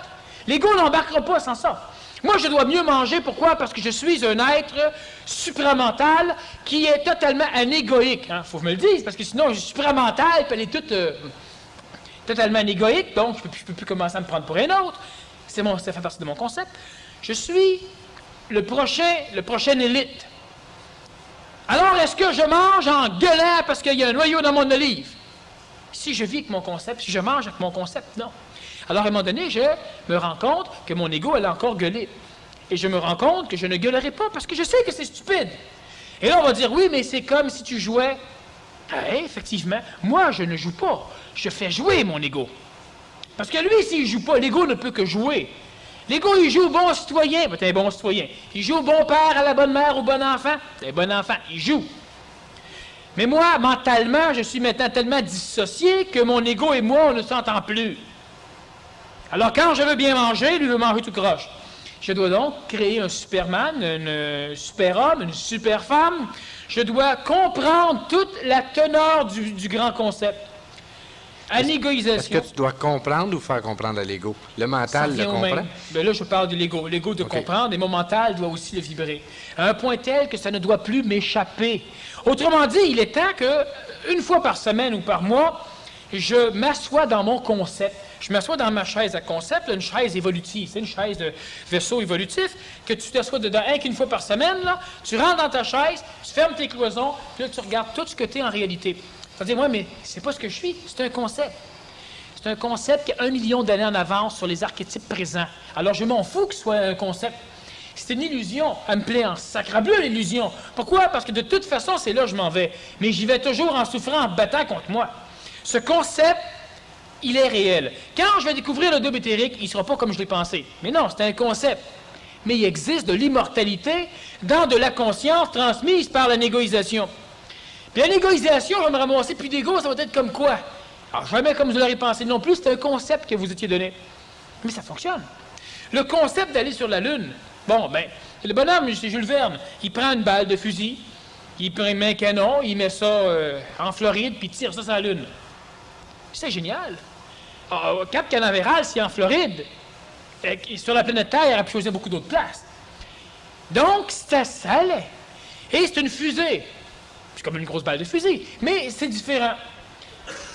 L'ego n'embarquera pas sans ça. Moi, je dois mieux manger. Pourquoi? Parce que je suis un être supramental qui est totalement anégoïque. Il faut que je me le dise, parce que sinon, je suis supramental, puis elle est toute totalement anégoïque, donc je ne peux plus commencer à me prendre pour un autre. Ça fait partie de mon concept. Je suis le prochain élite. Alors, est-ce que je mange en gueulant parce qu'il y a un noyau dans mon olive? Si je vis avec mon concept, si je mange avec mon concept, non. Alors, à un moment donné, je me rends compte que mon ego, elle a encore gueulé. Et je me rends compte que je ne gueulerai pas parce que je sais que c'est stupide. Et là, on va dire, oui, mais c'est comme si tu jouais. Effectivement, moi, je ne joue pas. Je fais jouer mon ego. Parce que lui, s'il ne joue pas, l'ego ne peut que jouer. L'ego, il joue au bon citoyen. Ben, t'es un bon citoyen. Il joue au bon père, à la bonne mère, au bon enfant. T'es un bon enfant. Il joue. Mais moi, mentalement, je suis maintenant tellement dissocié que mon ego et moi, on ne s'entend plus. Alors, quand je veux bien manger, lui veut manger tout croche. Je dois donc créer un Superman, un super-homme, une super-femme. Je dois comprendre toute la teneur du grand concept. Anégoïsation. Est-ce que tu dois comprendre ou faire comprendre à l'ego? Le mental le comprend? Bien là, je parle de l'ego. L'ego doit comprendre et mon mental doit aussi le vibrer. À un point tel que ça ne doit plus m'échapper. Autrement dit, il est temps que, une fois par semaine ou par mois, je m'assois dans mon concept. Je m'assois dans ma chaise à concept, une chaise évolutive. C'est une chaise de vaisseau évolutif que tu t'assois dedans qu'une fois par semaine. Là, tu rentres dans ta chaise, tu fermes tes cloisons, puis là, tu regardes tout ce que tu es en réalité. Tu vas dire, moi, mais c'est pas ce que je suis, c'est un concept. C'est un concept qui a 1 million d'années en avance sur les archétypes présents. Alors, je m'en fous que ce soit un concept. C'est une illusion. Elle me plaît en sacrableu, l'illusion. Pourquoi? Parce que de toute façon, c'est là que je m'en vais. Mais j'y vais toujours en souffrant, en battant contre moi. Ce concept, il est réel. Quand je vais découvrir le double éthérique, il ne sera pas comme je l'ai pensé. Mais non, c'est un concept. Mais il existe de l'immortalité dans de la conscience transmise par la négoïsation. Puis la négociation, je vais me ramasser, puis d'ego, ça va être comme quoi? Alors, jamais comme vous l'aurez pensé non plus, c'est un concept que vous étiez donné. Mais ça fonctionne. Le concept d'aller sur la Lune, bon, ben, le bonhomme, c'est Jules Verne, il prend une balle de fusil, il met un canon, il met ça en Floride, puis il tire ça sur la Lune. C'est génial. Alors, Cap Canaveral, c'est en Floride. Et sur la planète Terre, il aurait pu choisir beaucoup d'autres places. Donc, ça allait. Et c'est une fusée. C'est comme une grosse balle de fusil, mais c'est différent.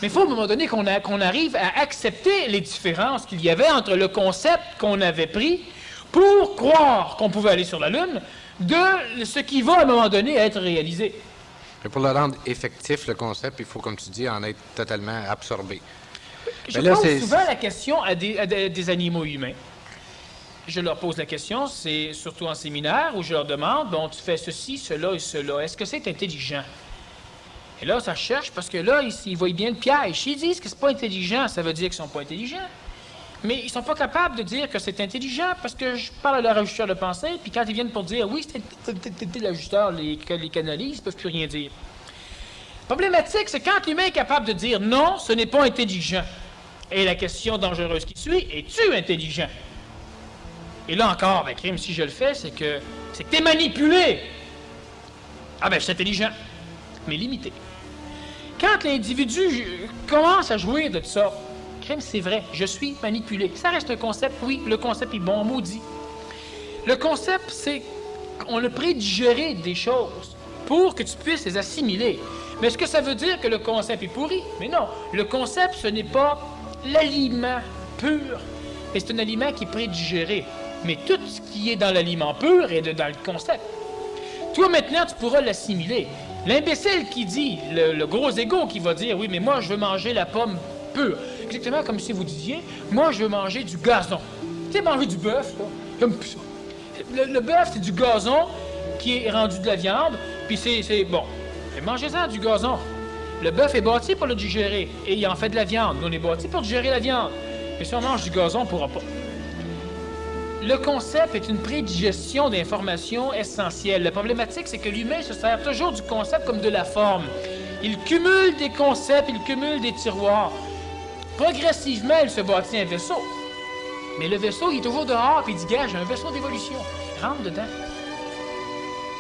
Mais il faut à un moment donné qu'on arrive à accepter les différences qu'il y avait entre le concept qu'on avait pris pour croire qu'on pouvait aller sur la Lune de ce qui va à un moment donné être réalisé. Mais pour le rendre effectif, le concept, il faut, comme tu dis, en être totalement absorbé. Je pose souvent la question à des animaux humains. Je leur pose la question, c'est surtout en séminaire, où je leur demande, bon, tu fais ceci, cela et cela. Est-ce que c'est intelligent? Et là, ça cherche, parce que là, ils voient bien le piège. S'ils disent que c'est pas intelligent, ça veut dire qu'ils sont pas intelligents. Mais ils ne sont pas capables de dire que c'est intelligent parce que je parle à leur ajusteur de pensée, puis quand ils viennent pour dire oui, c'est l'ajusteur, les canalistes, ils ne peuvent plus rien dire. Problématique, c'est quand l'humain est capable de dire non, ce n'est pas intelligent. Et la question dangereuse qui suit, es-tu intelligent? Et là encore, ben, crime, si je le fais, c'est que tu es manipulé. Ah ben, je suis intelligent, mais limité. Quand l'individu commence à jouir de ça, crime, c'est vrai, je suis manipulé. Ça reste un concept, oui, le concept est bon, maudit. Le concept, c'est qu'on a prédigéré des choses pour que tu puisses les assimiler. Mais est-ce que ça veut dire que le concept est pourri? Mais non, le concept, ce n'est pas l'aliment pur, mais c'est un aliment qui est prédigéré. Mais tout ce qui est dans l'aliment pur est dans le concept. Toi, maintenant, tu pourras l'assimiler. L'imbécile qui dit, le gros égo qui va dire, oui, mais moi, je veux manger la pomme pure. Exactement comme si vous disiez, moi, je veux manger du gazon. Tu sais, manger du bœuf, là, comme ça. Le bœuf, c'est du gazon qui est rendu de la viande, puis c'est bon. Mais mangez-en du gazon. Le bœuf est bâti pour le digérer, et il en fait de la viande. Nous, on est bâti pour digérer la viande. Mais si on mange du gazon, on ne pourra pas. Le concept est une prédigestion d'informations essentielles. La problématique, c'est que l'humain se sert toujours du concept comme de la forme. Il cumule des concepts, il cumule des tiroirs. Progressivement, il se bâtit un vaisseau. Mais le vaisseau, il est toujours dehors, puis il dégage un vaisseau d'évolution. Il rentre dedans.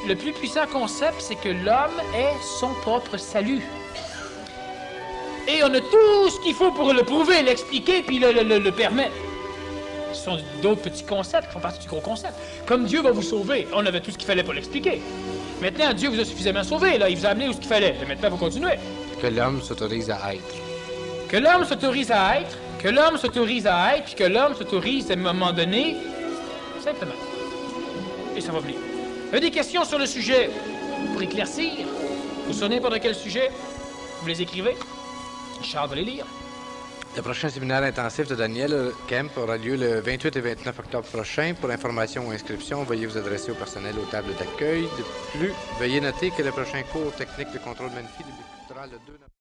Le plus puissant concept, c'est que l'homme est son propre salut. Et on a tout ce qu'il faut pour le prouver, l'expliquer, puis le permettre. Ce sont d'autres petits concepts qui font partie du gros concept. Comme Dieu va vous sauver, on avait tout ce qu'il fallait pour l'expliquer. Maintenant, Dieu vous a suffisamment sauvé, là, il vous a amené où ce qu'il fallait. Et maintenant, vous continuez. Que l'homme s'autorise à être. Que l'homme s'autorise à être, que l'homme s'autorise à être, puis que l'homme s'autorise à un moment donné, simplement. Et ça va venir. Vous avez des questions sur le sujet pour éclaircir, ou sur n'importe quel sujet, vous les écrivez. Charles va les lire. Le prochain séminaire intensif de Daniel Kemp aura lieu le 28 et 29 octobre prochain. Pour information ou inscription, veuillez vous adresser au personnel aux tables d'accueil. De plus, veuillez noter que le prochain cours technique de contrôle magnifique débutera le 2 novembre.